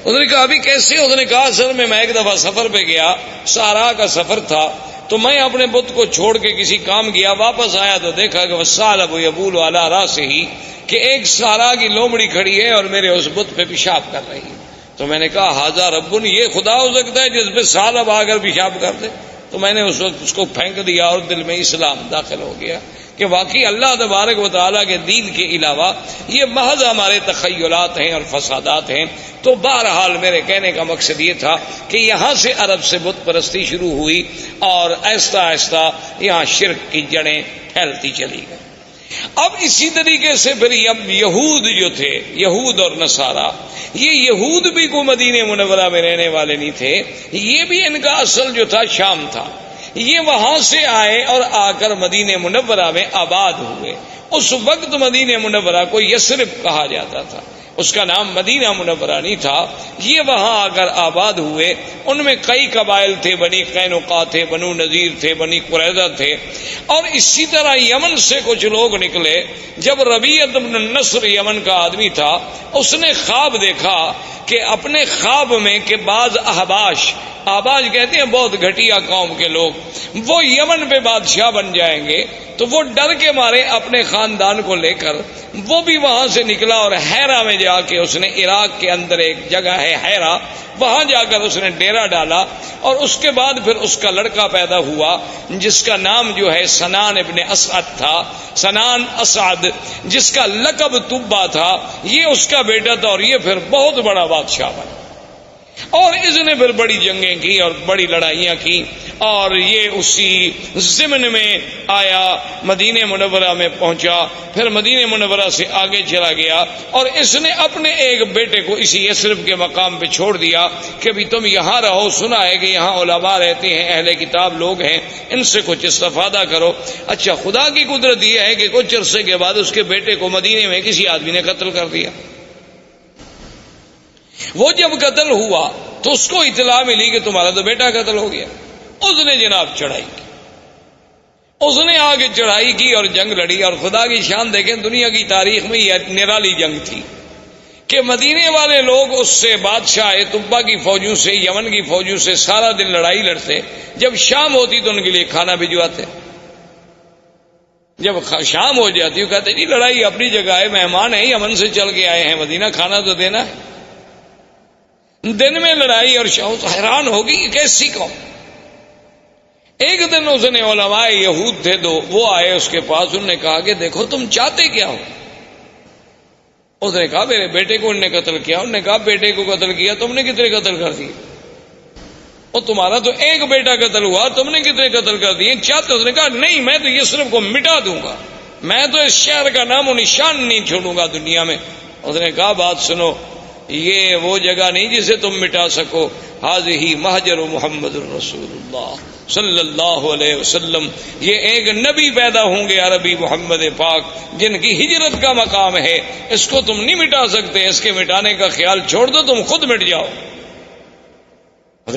اس نے کہا ابھی کیسے؟ اس نے کہا اصل میں ایک دفعہ سفر پہ گیا، صحرا کا سفر تھا، تو میں اپنے بت کو چھوڑ کے کسی کام گیا، واپس آیا تو دیکھا کہ وَالثَّعْلَبُ يَبُولُ عَلَىٰ رَأْسِهِ، کہ ایک صحرا کی لومڑی کھڑی ہے اور میرے اس بت پہ پیشاب کر رہی ہے۔ تو میں نے کہا ھذا رب، یہ خدا ہو سکتا ہے جس پہ ثعلب آ کر پیشاب کر دے؟ تو میں نے اس وقت اس کو پھینک دیا اور دل میں اسلام داخل ہو گیا کہ واقعی اللہ تبارک و تعالیٰ کے دین کے علاوہ یہ محض ہمارے تخیلات ہیں اور فسادات ہیں۔ تو بہرحال میرے کہنے کا مقصد یہ تھا کہ یہاں سے عرب سے بت پرستی شروع ہوئی اور آہستہ آہستہ یہاں شرک کی جڑیں پھیلتی چلی گئی۔ اب اسی طریقے سے پھر یہود جو تھے، یہود اور نصارہ، یہ یہود بھی کو مدینہ منورہ میں رہنے والے نہیں تھے، یہ بھی ان کا اصل جو تھا شام تھا۔ یہ وہاں سے آئے اور آ کر مدینہ منورہ میں آباد ہوئے۔ اس وقت مدینہ منورہ کو یثرب کہا جاتا تھا، اس کا نام مدینہ منورہ نہیں تھا۔ یہ وہاں آ کر آباد ہوئے۔ ان میں کئی قبائل تھے، بنی قینقاع تھے، بنو نذیر تھے، بنی قریظہ تھے، اور اسی طرح یمن سے کچھ لوگ نکلے۔ جب ربیعۃ بن النصر یمن کا آدمی تھا، اس نے خواب دیکھا کہ اپنے خواب میں کہ بعض احباش کہتے ہیں بہت گھٹیا قوم کے لوگ، وہ یمن پہ بادشاہ بن جائیں گے، تو وہ ڈر کے مارے اپنے خاندان کو لے کر وہ بھی وہاں سے نکلا اور حیرہ میں جا کے اس نے، عراق کے اندر ایک جگہ ہے حیرہ، وہاں جا کر اس نے ڈیرا ڈالا، اور اس کے بعد پھر اس کا لڑکا پیدا ہوا جس کا نام جو ہے سنان ابن اسعد تھا، سنان اسعد، جس کا لقب تبا تھا، یہ اس کا بیٹا تھا، اور یہ پھر بہت بڑا بادشاہ بنا۔ اور اس نے پھر بڑی جنگیں کی اور بڑی لڑائیاں کی، اور یہ اسی ضمن میں آیا، مدینہ منورہ میں پہنچا، پھر مدینہ منورہ سے آگے چلا گیا، اور اس نے اپنے ایک بیٹے کو اسی یثرب کے مقام پہ چھوڑ دیا کہ بھی تم یہاں رہو، سنا ہے کہ یہاں علماء رہتے ہیں، اہل کتاب لوگ ہیں، ان سے کچھ استفادہ کرو۔ اچھا، خدا کی قدرت یہ ہے کہ کچھ عرصے کے بعد اس کے بیٹے کو مدینے میں کسی آدمی نے قتل کر دیا۔ وہ جب قتل ہوا تو اس کو اطلاع ملی کہ تمہارا تو بیٹا قتل ہو گیا۔ اس نے جناب چڑھائی کی، اس نے آگے چڑھائی کی اور جنگ لڑی، اور خدا کی شان دیکھیں، دنیا کی تاریخ میں یہ نرالی جنگ تھی کہ مدینے والے لوگ اس سے بادشاہ طبا کی فوجوں سے، یمن کی فوجوں سے سارا دن لڑائی لڑتے، جب شام ہوتی تو ان کے لیے کھانا بھجواتے، جب شام ہو جاتی وہ کہتے جی لڑائی اپنی جگہ ہے، مہمان ہیں یمن سے چل کے آئے ہیں مدینہ، کھانا تو دینا ہے۔ دن میں لڑائی اور حیران ہوگی یہ کیسی قوم۔ ایک دن اس نے علماء یہود تھے دو، وہ آئے اس کے پاس، انہوں نے کہا کہ دیکھو تم چاہتے کیا ہو؟ اس نے کہا میرے بیٹے کو انہوں نے قتل کیا۔ انہوں نے کہا بیٹے کو قتل کیا، تم نے کتنے قتل کر دیے؟ اور تمہارا تو ایک بیٹا قتل ہوا، تم نے کتنے قتل کر دیے؟ چاہتے؟ اس نے کہا نہیں، میں تو یثرب کو مٹا دوں گا، میں تو اس شہر کا نام و نشان نہیں چھوڑوں گا دنیا میں۔ اس نے کہا بات سنو، یہ وہ جگہ نہیں جسے تم مٹا سکو، ہذہ مہجر محمد الرسول اللہ صلی اللہ علیہ وسلم، یہ ایک نبی پیدا ہوں گے عربی محمد پاک جن کی ہجرت کا مقام ہے، اس کو تم نہیں مٹا سکتے، اس کے مٹانے کا خیال چھوڑ دو، تم خود مٹ جاؤ۔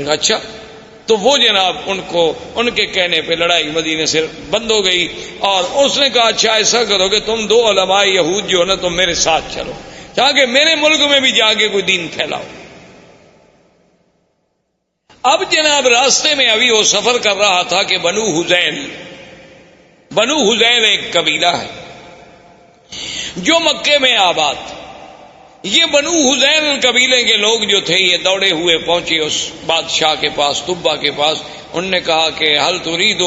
اچھا، تو وہ جناب ان کے کہنے پہ لڑائی مدینے سے بند ہو گئی، اور اس نے کہا اچھا ایسا کرو کہ تم دو علماء یہود جو ہے نا تم میرے ساتھ چلو، تاکہ میرے ملک میں بھی جا کے کوئی دین پھیلاؤ۔ اب جناب راستے میں ابھی وہ سفر کر رہا تھا کہ بنو حذیل ایک قبیلہ ہے جو مکے میں آباد تھا۔ یہ بنو حذیل قبیلے کے لوگ جو تھے یہ دوڑے ہوئے پہنچے اس بادشاہ کے پاس، طبا کے پاس۔ انہوں نے کہا کہ هل تريد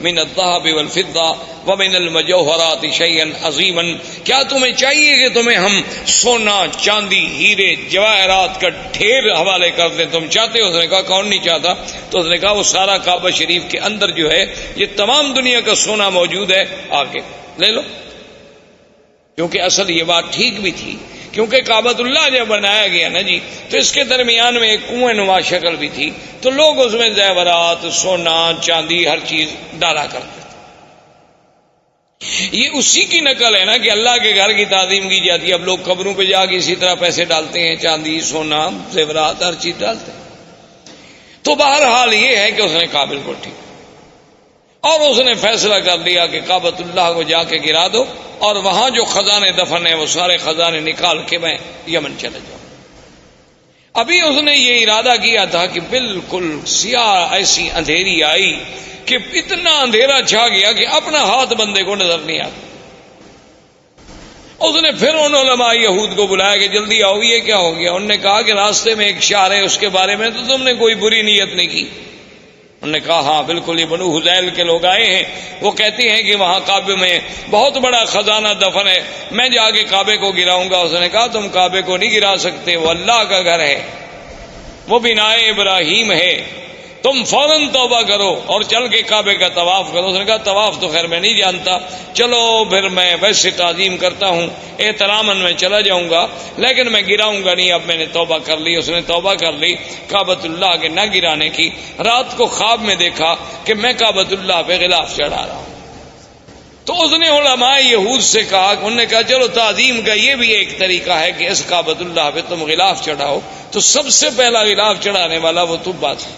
من الذهب والفضة ومن المجوهرات شيئا عظيما، کیا تمہیں چاہیے کہ تمہیں ہم سونا، چاندی، ہیرے، جواہرات کا ڈھیر حوالے کر دیں؟ تم چاہتے ہو؟ اس نے کہا کون نہیں چاہتا۔ تو اس نے کہا وہ سارا کعبہ شریف کے اندر جو ہے یہ تمام دنیا کا سونا موجود ہے، آگے لے لو۔ کیونکہ اصل یہ بات ٹھیک بھی تھی، کیونکہ کعبۃ اللہ جب بنایا گیا نا جی تو اس کے درمیان میں ایک کنویں نما شکل بھی تھی، تو لوگ اس میں زیورات، سونا، چاندی، ہر چیز ڈالا کرتے تھے۔ یہ اسی کی نقل ہے نا کہ اللہ کے گھر کی تعظیم کی جاتی ہے، اب لوگ قبروں پہ جا کے اسی طرح پیسے ڈالتے ہیں، چاندی، سونا، زیورات، ہر چیز ڈالتے ہیں۔ تو بہرحال یہ ہے کہ اس نے قابل کو ٹھیک، اور اس نے فیصلہ کر لیا کہ کعبۃ اللہ کو جا کے گرا دو، اور وہاں جو خزانے دفن ہیں وہ سارے خزانے نکال کے میں یمن چلے جاؤں۔ ابھی اس نے یہ ارادہ کیا تھا کہ بالکل سیاہ ایسی اندھیری آئی کہ اتنا اندھیرا چھا گیا کہ اپنا ہاتھ بندے کو نظر نہیں آتا۔ اس نے پھر ان علماء یہود کو بلایا کہ جلدی آؤ، یہ کیا ہو گیا؟ انہوں نے کہا کہ راستے میں ایک شہر ہے، اس کے بارے میں تو تم نے کوئی بری نیت نہیں کی۔ انہوں نے کہا ہاں بالکل، یہ بنو حذیل کے لوگ آئے ہیں، وہ کہتے ہیں کہ وہاں کعبے میں بہت بڑا خزانہ دفن ہے، میں جا کے کعبے کو گراؤں گا۔ اس نے کہا تم کعبے کو نہیں گرا سکتے، وہ اللہ کا گھر ہے، وہ بنائے ابراہیم ہے، تم فوراً توبہ کرو اور چل کے کعبے کا طواف کرو۔ اس نے کہا طواف تو خیر میں نہیں جانتا، چلو پھر میں ویسے تعظیم کرتا ہوں، احتراماً میں چلا جاؤں گا، لیکن میں گراؤں گا نہیں، اب میں نے توبہ کر لی۔ اس نے توبہ کر لی کعبۃ اللہ کے نہ گرانے کی۔ رات کو خواب میں دیکھا کہ میں کعبۃ اللہ پہ غلاف چڑھا رہا ہوں۔ تو اس نے علماء یہود سے کہا، انہوں نے کہا چلو تعظیم کا یہ بھی ایک طریقہ ہے کہ اس کعبۃ اللہ پہ تم غلاف چڑھاؤ۔ تو سب سے پہلا غلاف چڑھانے والا وہ طبا تھا،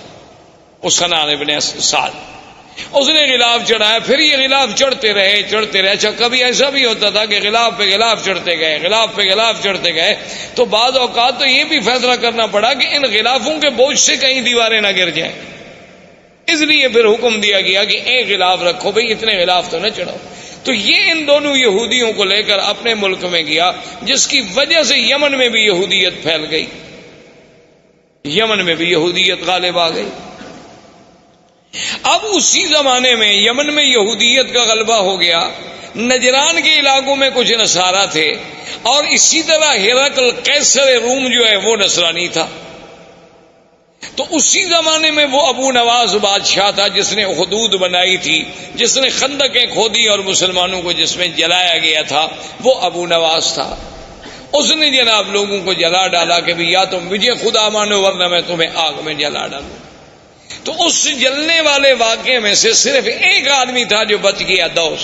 حسنان ابن سعد۔ اس نے غلاف چڑھایا، پھر یہ غلاف چڑھتے رہے۔ اچھا کبھی ایسا بھی ہوتا تھا کہ غلاف پہ غلاف چڑھتے گئے، غلاف پہ غلاف چڑھتے گئے، تو بعض اوقات تو یہ بھی فیصلہ کرنا پڑا کہ ان غلافوں کے بوجھ سے کہیں دیواریں نہ گر جائیں، اس لیے پھر حکم دیا گیا کہ ایک غلاف رکھو، بھئی اتنے غلاف تو نہ چڑھاؤ۔ تو یہ ان دونوں یہودیوں کو لے کر اپنے ملک میں گیا، جس کی وجہ سے یمن میں بھی یہودیت پھیل گئی، یمن میں بھی یہودیت غالب آ گئی۔ اب اسی زمانے میں یمن میں یہودیت کا غلبہ ہو گیا، نجران کے علاقوں میں کچھ نصارہ تھے، اور اسی طرح ہرقل قیصر روم جو ہے وہ نصرانی تھا۔ تو اسی زمانے میں وہ ابو نواز بادشاہ تھا جس نے حدود بنائی تھی، جس نے خندقیں کھودی اور مسلمانوں کو جس میں جلایا گیا تھا، وہ ابو نواز تھا۔ اس نے جناب لوگوں کو جلا ڈالا کہ بھی یا تم مجھے خدا مانو ورنہ میں تمہیں آگ میں جلا ڈالوں۔ تو اس جلنے والے واقعے میں سے صرف ایک آدمی تھا جو بچ گیا، دوس۔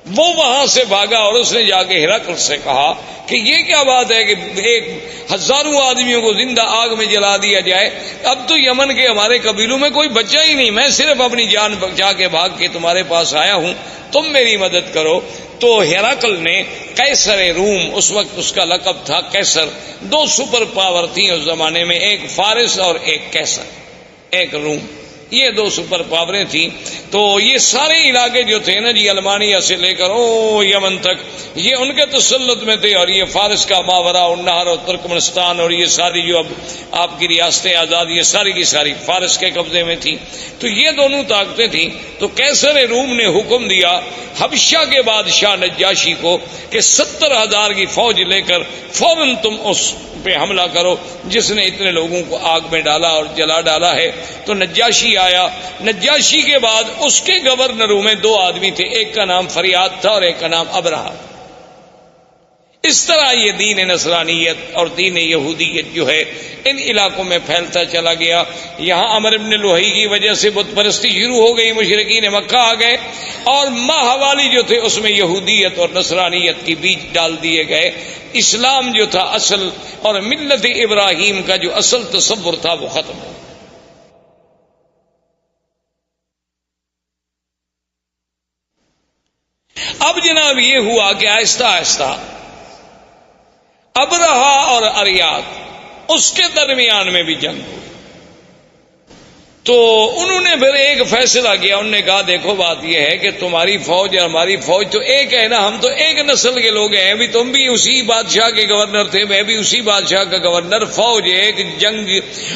وہ وہاں سے بھاگا اور اس نے جا کے ہرقل سے کہا کہ یہ کیا بات ہے کہ ایک ہزاروں آدمیوں کو زندہ آگ میں جلا دیا جائے، اب تو یمن کے ہمارے قبیلوں میں کوئی بچہ ہی نہیں، میں صرف اپنی جان بچا کے بھاگ کے تمہارے پاس آیا ہوں، تم میری مدد کرو۔ تو ہرقل نے قیصر روم، اس وقت اس کا لقب تھا قیصر، دو سپر پاور تھیں اس زمانے میں، ایک فارس اور ایک قیصر، ایک روم، یہ دو سپر پاوریں تھیں۔ تو یہ سارے علاقے جو تھے نا جی، المانیہ سے لے کر یمن تک، یہ ان کے تسلط میں تھے، اور یہ فارس کا ماورا النہر اور ترکمنستان اور یہ ساری جو اب آپ کی ریاستیں آزاد، یہ ساری کی ساری فارس کے قبضے میں تھیں۔ تو یہ دونوں طاقتیں تھیں۔ تو قیصر روم نے حکم دیا حبشہ کے بادشاہ نجاشی کو کہ 70,000 کی فوج لے کر فوراً تم اس پہ حملہ کرو جس نے اتنے لوگوں کو آگ میں ڈالا اور جلا ڈالا ہے۔ تو نجاشی آیا۔ نجاشی کے بعد اس کے گورنروں میں دو آدمی تھے، ایک کا نام فریاد تھا اور ایک کا نام ابرہہ۔ اس طرح یہ دین نصرانیت اور دین یہودیت جو ہے ان علاقوں میں پھیلتا چلا گیا۔ یہاں عمرو بن لوہی کی وجہ سے بت پرستی شروع ہو گئی، مشرکین مکہ آ گئے، اور ماہوالی جو تھے اس میں یہودیت اور نصرانیت کی بیج ڈال دیے گئے۔ اسلام جو تھا اصل اور ملت ابراہیم کا جو اصل تصور تھا وہ ختم ہو۔ اب جناب یہ ہوا کہ آہستہ آہستہ ابرہہ اور اریاد اس کے درمیان میں بھی جنگ ہوئی۔ تو انہوں نے پھر ایک فیصلہ کیا، انہوں نے کہا دیکھو بات یہ ہے کہ تمہاری فوج اور ہماری فوج تو ایک ہے نا، ہم تو ایک نسل کے لوگ ہیں، بھی تم بھی اسی بادشاہ کے گورنر تھے، میں بھی اسی بادشاہ کا گورنر، فوج ایک، جنگ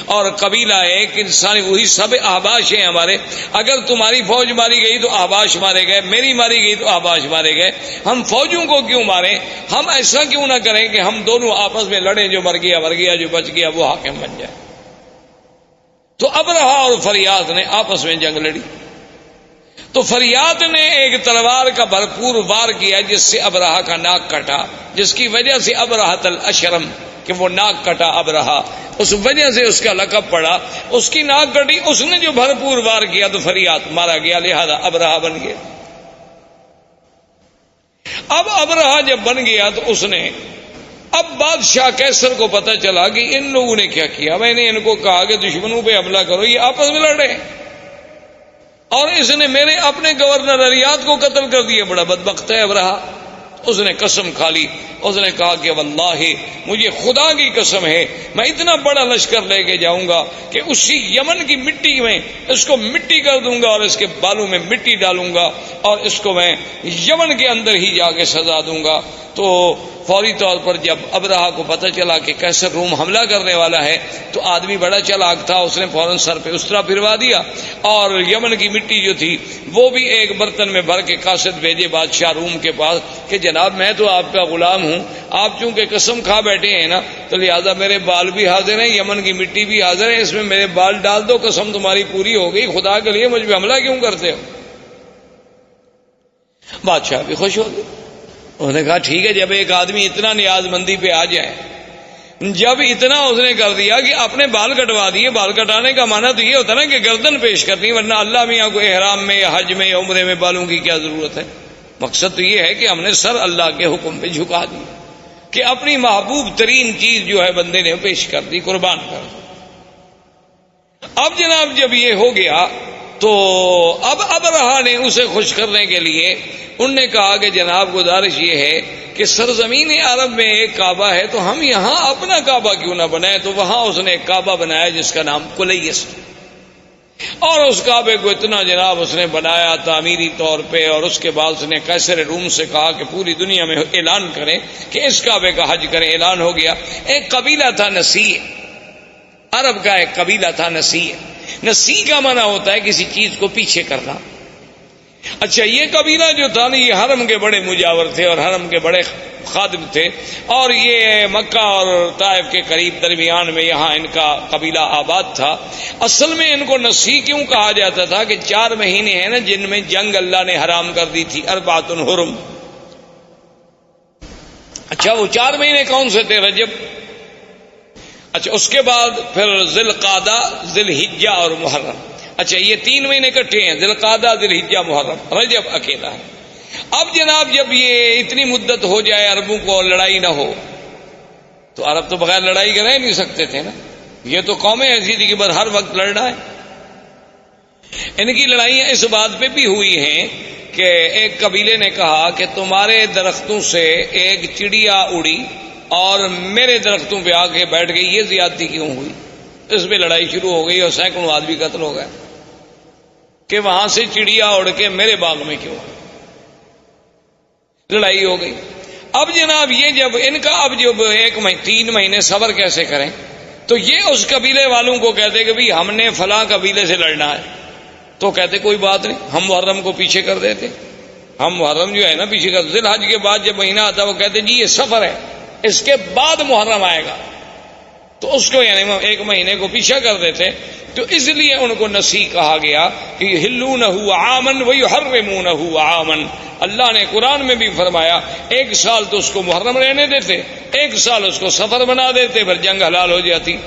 اور قبیلہ ایک، انسانی وہی سب احباش ہیں ہمارے۔ اگر تمہاری فوج ماری گئی تو احباش مارے گئے، میری ماری گئی تو احباش مارے گئے، ہم فوجوں کو کیوں ماریں؟ ہم ایسا کیوں نہ کریں کہ ہم دونوں آپس میں لڑیں، جو مر گیا جو بچ گیا وہ حاکم بن جائے۔ تو ابرہہ اور فریاد نے آپس میں جنگ لڑی۔ تو فریاد نے ایک تلوار کا بھرپور وار کیا جس سے ابرہہ کا ناک کٹا، جس کی وجہ سے ابرہۃ الاشرم، کہ وہ ناک کٹا ابرہہ، اس وجہ سے اس کا لقب پڑا، اس کی ناک کٹی۔ اس نے جو بھرپور وار کیا تو فریاد مارا گیا، لہذا ابرہہ بن گیا۔ اب ابرہہ جب بن گیا تو اس نے، اب بادشاہ قیصر کو پتہ چلا کہ ان لوگوں نے کیا کیا، میں نے ان کو کہا کہ دشمنوں پہ حملہ کرو، یہ آپس میں لڑ رہے، اور اس نے میرے اپنے گورنر اریاد کو قتل کر دیا، بڑا بدبخت ہے ابرہہ۔ اس نے قسم کھا لی، اس نے کہا کہ واللہ مجھے خدا کی قسم ہے میں اتنا بڑا لشکر لے کے جاؤں گا کہ اسی یمن کی مٹی میں اس کو مٹی کر دوں گا اور اس کے بالوں میں مٹی ڈالوں گا اور اس کو میں یمن کے اندر ہی جا کے سزا دوں گا۔ تو فوری طور پر جب ابرہہ کو پتہ چلا کہ قیصر روم حملہ کرنے والا ہے تو آدمی بڑا چالاک تھا، اس نے فوراً سر پہ استرا پھروا دیا اور یمن کی مٹی جو تھی وہ بھی ایک برتن میں بھر کے قاصد بھیجے بادشاہ روم کے پاس کہ جناب میں تو آپ کا غلام ہوں، آپ چونکہ قسم کھا بیٹھے ہیں نا تو لہذا میرے بال بھی حاضر ہیں، یمن کی مٹی بھی حاضر ہے، اس میں میرے بال ڈال دو، قسم تمہاری پوری ہو گئی، خدا کے لیے مجھ پہ حملہ کیوں کرتے ہو؟ بادشاہ بھی خوش ہو گئے، انہوں نے کہا ٹھیک ہے، جب ایک آدمی اتنا نیاز مندی پہ آ جائے، جب اتنا اس نے کر دیا کہ اپنے بال کٹوا دیے، بال کٹانے کا معنی تو یہ ہوتا نا کہ گردن پیش کرنی، ورنہ اللہ میاں کو احرام میں یا حج میں یا عمرے میں بالوں کی کیا ضرورت ہے؟ مقصد تو یہ ہے کہ ہم نے سر اللہ کے حکم پہ جھکا دی کہ اپنی محبوب ترین چیز جو ہے بندے نے پیش کر دی، قربان کر دی۔ اب جناب جب یہ ہو گیا تو اب ابرہہ نے اسے خوش کرنے کے لیے انہوں نے کہا کہ جناب گزارش یہ ہے کہ سرزمین عرب میں ایک کعبہ ہے تو ہم یہاں اپنا کعبہ کیوں نہ بنائیں؟ تو وہاں اس نے ایک کعبہ بنایا جس کا نام کلیس، اور اس کعبے کو اتنا جناب اس نے بنایا تعمیری طور پہ، اور اس کے بعد اس نے قیصر روم سے کہا کہ پوری دنیا میں اعلان کریں کہ اس کعبے کا حج کریں۔ اعلان ہو گیا۔ ایک قبیلہ تھا نسیع، عرب کا ایک قبیلہ تھا نسیع۔ نسیع کا معنی ہوتا ہے کسی چیز کو پیچھے کرنا۔ اچھا یہ قبیلہ جو تھا نا یہ حرم کے بڑے مجاور تھے اور حرم کے بڑے خادم تھے، اور یہ مکہ اور طائف کے قریب درمیان میں یہاں ان کا قبیلہ آباد تھا۔ اصل میں ان کو نسی کیوں کہا جاتا تھا کہ 4 مہینے ہیں نا جن میں جنگ اللہ نے حرام کر دی تھی، 4 حرم۔ اچھا وہ 4 مہینے کون سے تھے؟ رجب، اچھا اس کے بعد پھر ذی القعدہ، ذی الحجہ اور محرم۔ اچھا یہ 3 مہینے اکٹھے ہیں، ذی القعدہ، ذی الحجہ، محرم، رجب اکیلا ہے۔ اب جناب جب یہ اتنی مدت ہو جائے عربوں کو اور لڑائی نہ ہو، تو عرب تو بغیر لڑائی کے رہ نہیں سکتے تھے نا، یہ تو قومیں ایسی تھی کہ بس ہر وقت لڑنا ہے۔ ان کی لڑائیاں اس بات پہ بھی ہوئی ہیں کہ ایک قبیلے نے کہا کہ تمہارے درختوں سے ایک چڑیا اڑی اور میرے درختوں پہ آ کے بیٹھ گئی، یہ زیادتی کیوں ہوئی؟ اس پہ لڑائی شروع ہو گئی اور سینکڑوں آدمی قتل ہو گئے کہ وہاں سے چڑیا اڑ کے میرے باغ میں کیوں؟ لڑائی ہو گئی۔ اب جناب یہ جب ان کا اب جب 3 مہینے صبر کیسے کریں، تو یہ اس قبیلے والوں کو کہتے کہ بھئی ہم نے فلاں قبیلے سے لڑنا ہے، تو کہتے کوئی بات نہیں، ہم محرم کو پیچھے کر دیتے، ہم محرم جو ہے نا پیچھے کر، ذی الحج کے بعد جب مہینہ آتا وہ کہتے جی یہ سفر ہے، اس کے بعد محرم آئے گا، تو اس کو یعنی 1 مہینے کو پیچھے کر دیتے۔ تو اس لیے ان کو نسی کہا گیا کہ یحلونہ عاما ویحرمونہ عاما۔ اللہ نے قرآن میں بھی فرمایا 1 سال تو اس کو محرم رہنے دیتے، 1 سال اس کو سفر بنا دیتے، پھر جنگ حلال ہو جاتی۔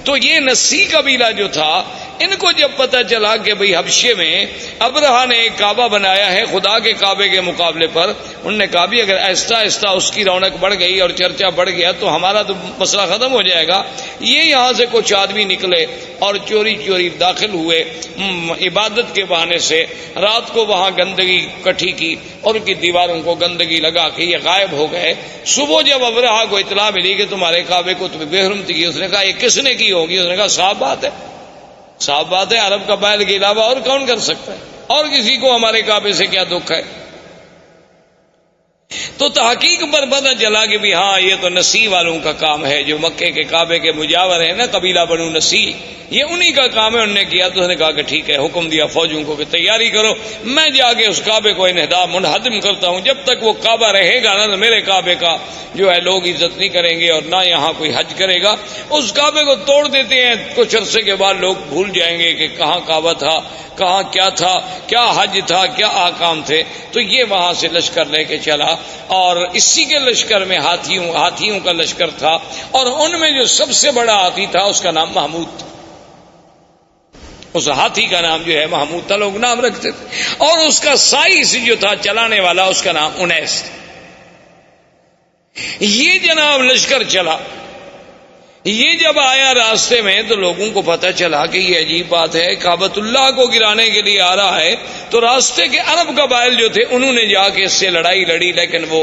تو یہ نسی قبیلہ جو تھا، ان کو جب پتہ چلا کہ بھئی حبشے میں ابرہہ نے ایک کعبہ بنایا ہے خدا کے کعبے کے مقابلے پر، انہوں نے کہا بھی اگر آہستہ آہستہ اس کی رونق بڑھ گئی اور چرچا بڑھ گیا تو ہمارا تو مسئلہ ختم ہو جائے گا۔ یہ یہاں سے کچھ آدمی نکلے اور چوری چوری داخل ہوئے، عبادت کے بہانے سے رات کو وہاں گندگی کٹھی کی اور ان کی دیواروں کو گندگی لگا کے یہ غائب ہو گئے۔ صبح جب ابرہہ کو اطلاع ملی کہ تمہارے کعبے کو تمہیں بے حرمتی کی، اس نے کہا یہ کس نے کی ہوگی؟ اس نے کہا صاف بات ہے، صاف بات ہے، عرب قبائل کے علاوہ اور کون کر سکتا ہے، اور کسی کو ہمارے کعبے سے کیا دکھ ہے؟ تو تحقیق پر پتہ چلا کہ بھی ہاں یہ تو نسی والوں کا کام ہے، جو مکے کے کعبے کے مجاور ہے نا قبیلہ بنو نسی، یہ انہی کا کام ہے۔ انہوں نے کیا تو اس نے کہا کہ ٹھیک ہے، حکم دیا فوجوں کو کہ تیاری کرو، میں جا کے اس کعبے کو منہدم کرتا ہوں، جب تک وہ کعبہ رہے گا نا میرے کعبے کا جو ہے لوگ عزت نہیں کریں گے اور نہ یہاں کوئی حج کرے گا۔ اس کعبے کو توڑ دیتے ہیں، کچھ عرصے کے بعد لوگ بھول جائیں گے کہ کہاں کعبہ تھا، کہاں کیا تھا، کیا حج تھا، کیا احکام تھے۔ تو یہ وہاں سے لشکر لے کے چلا، اور اسی کے لشکر میں ہاتھیوں کا لشکر تھا، اور ان میں جو سب سے بڑا ہاتھی تھا اس کا نام محمود تھا۔ اس ہاتھی کا نام جو ہے محمود تھا، لوگ نام رکھتے تھے، اور اس کا سائز جو تھا چلانے والا اس کا نام انیس تھا۔ یہ جناب لشکر چلا، یہ جب آیا راستے میں تو لوگوں کو پتہ چلا کہ یہ عجیب بات ہے، کعبۃ اللہ کو گرانے کے لیے آ رہا ہے۔ تو راستے کے عرب قبائل جو تھے انہوں نے جا کے اس سے لڑائی لڑی، لیکن وہ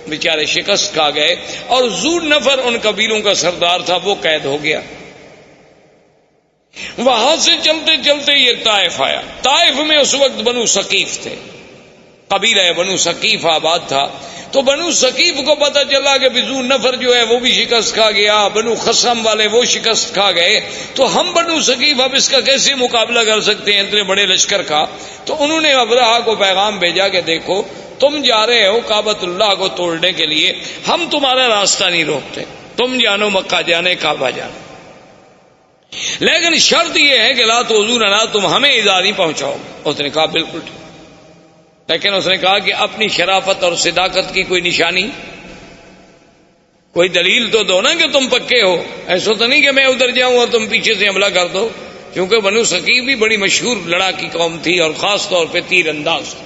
بیچارے شکست کھا گئے، اور ذو نفر ان قبیلوں کا سردار تھا، وہ قید ہو گیا۔ وہاں سے چلتے چلتے یہ طائف آیا۔ طائف میں اس وقت بنو ثقیف تھے، قبیلہ بنو ثقیف آباد تھا۔ تو بنو ثقیف کو پتہ چلا کہ ذو نفر جو ہے وہ بھی شکست کھا گیا، بنو خصم والے وہ شکست کھا گئے، تو ہم بنو ثقیف اب اس کا کیسے مقابلہ کر سکتے ہیں اتنے بڑے لشکر کا؟ تو انہوں نے ابرہہ کو پیغام بھیجا کہ دیکھو تم جا رہے ہو کعبۃ اللہ کو توڑنے کے لیے، ہم تمہارا راستہ نہیں روکتے، تم جانو مکہ جانے، کعبہ جانے، لیکن شرط یہ ہے کہ لا تؤذوننا، تم ہمیں ایذا نہیں پہنچاؤ۔ اس نے کہا بالکل ٹھیک، لیکن اس نے کہا کہ اپنی شرافت اور صداقت کی کوئی نشانی، کوئی دلیل تو دو نا کہ تم پکے ہو، ایسا تو نہیں کہ میں ادھر جاؤں اور تم پیچھے سے حملہ کر دو، کیونکہ بنو ثقیف بھی بڑی مشہور لڑاکی قوم تھی اور خاص طور پہ تیر انداز تھی۔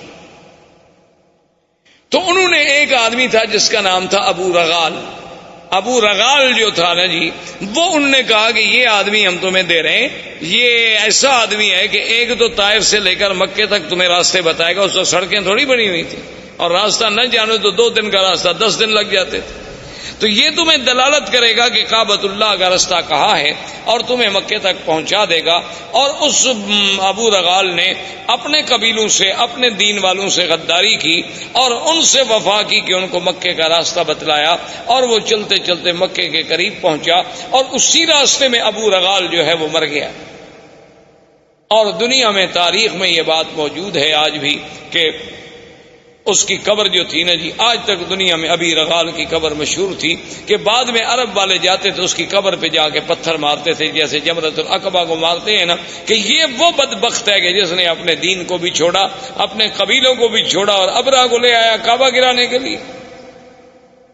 تو انہوں نے ایک آدمی تھا جس کا نام تھا ابو رغال، ابو رغال جو تھا نا جی، وہ انہوں نے کہا کہ یہ آدمی ہم تمہیں دے رہے ہیں، یہ ایسا آدمی ہے کہ ایک تو طائف سے لے کر مکے تک تمہیں راستے بتائے گا، اس وقت سڑکیں تھوڑی بنی ہوئی تھی، اور راستہ نہ جانو تو 2 دن کا راستہ 10 دن لگ جاتے تھے، تو یہ تمہیں دلالت کرے گا کہ کعبۃ اللہ کا راستہ کہاں ہے اور تمہیں مکے تک پہنچا دے گا۔ اور اس ابو رغال نے اپنے قبیلوں سے، اپنے دین والوں سے غداری کی اور ان سے وفا کی کہ ان کو مکے کا راستہ بتلایا، اور وہ چلتے چلتے مکے کے قریب پہنچا، اور اسی راستے میں ابو رغال جو ہے وہ مر گیا۔ اور دنیا میں تاریخ میں یہ بات موجود ہے آج بھی کہ اس کی قبر جو تھی نا جی، آج تک دنیا میں ابی رغال کی قبر مشہور تھی کہ بعد میں عرب والے جاتے تھے اس کی قبر پہ جا کے پتھر مارتے تھے، جیسے جمرۃ العقبہ کو مارتے ہیں نا، کہ یہ وہ بدبخت ہے کہ جس نے اپنے دین کو بھی چھوڑا، اپنے قبیلوں کو بھی چھوڑا اور ابرہہ کو لے آیا کعبہ گرانے کے لیے۔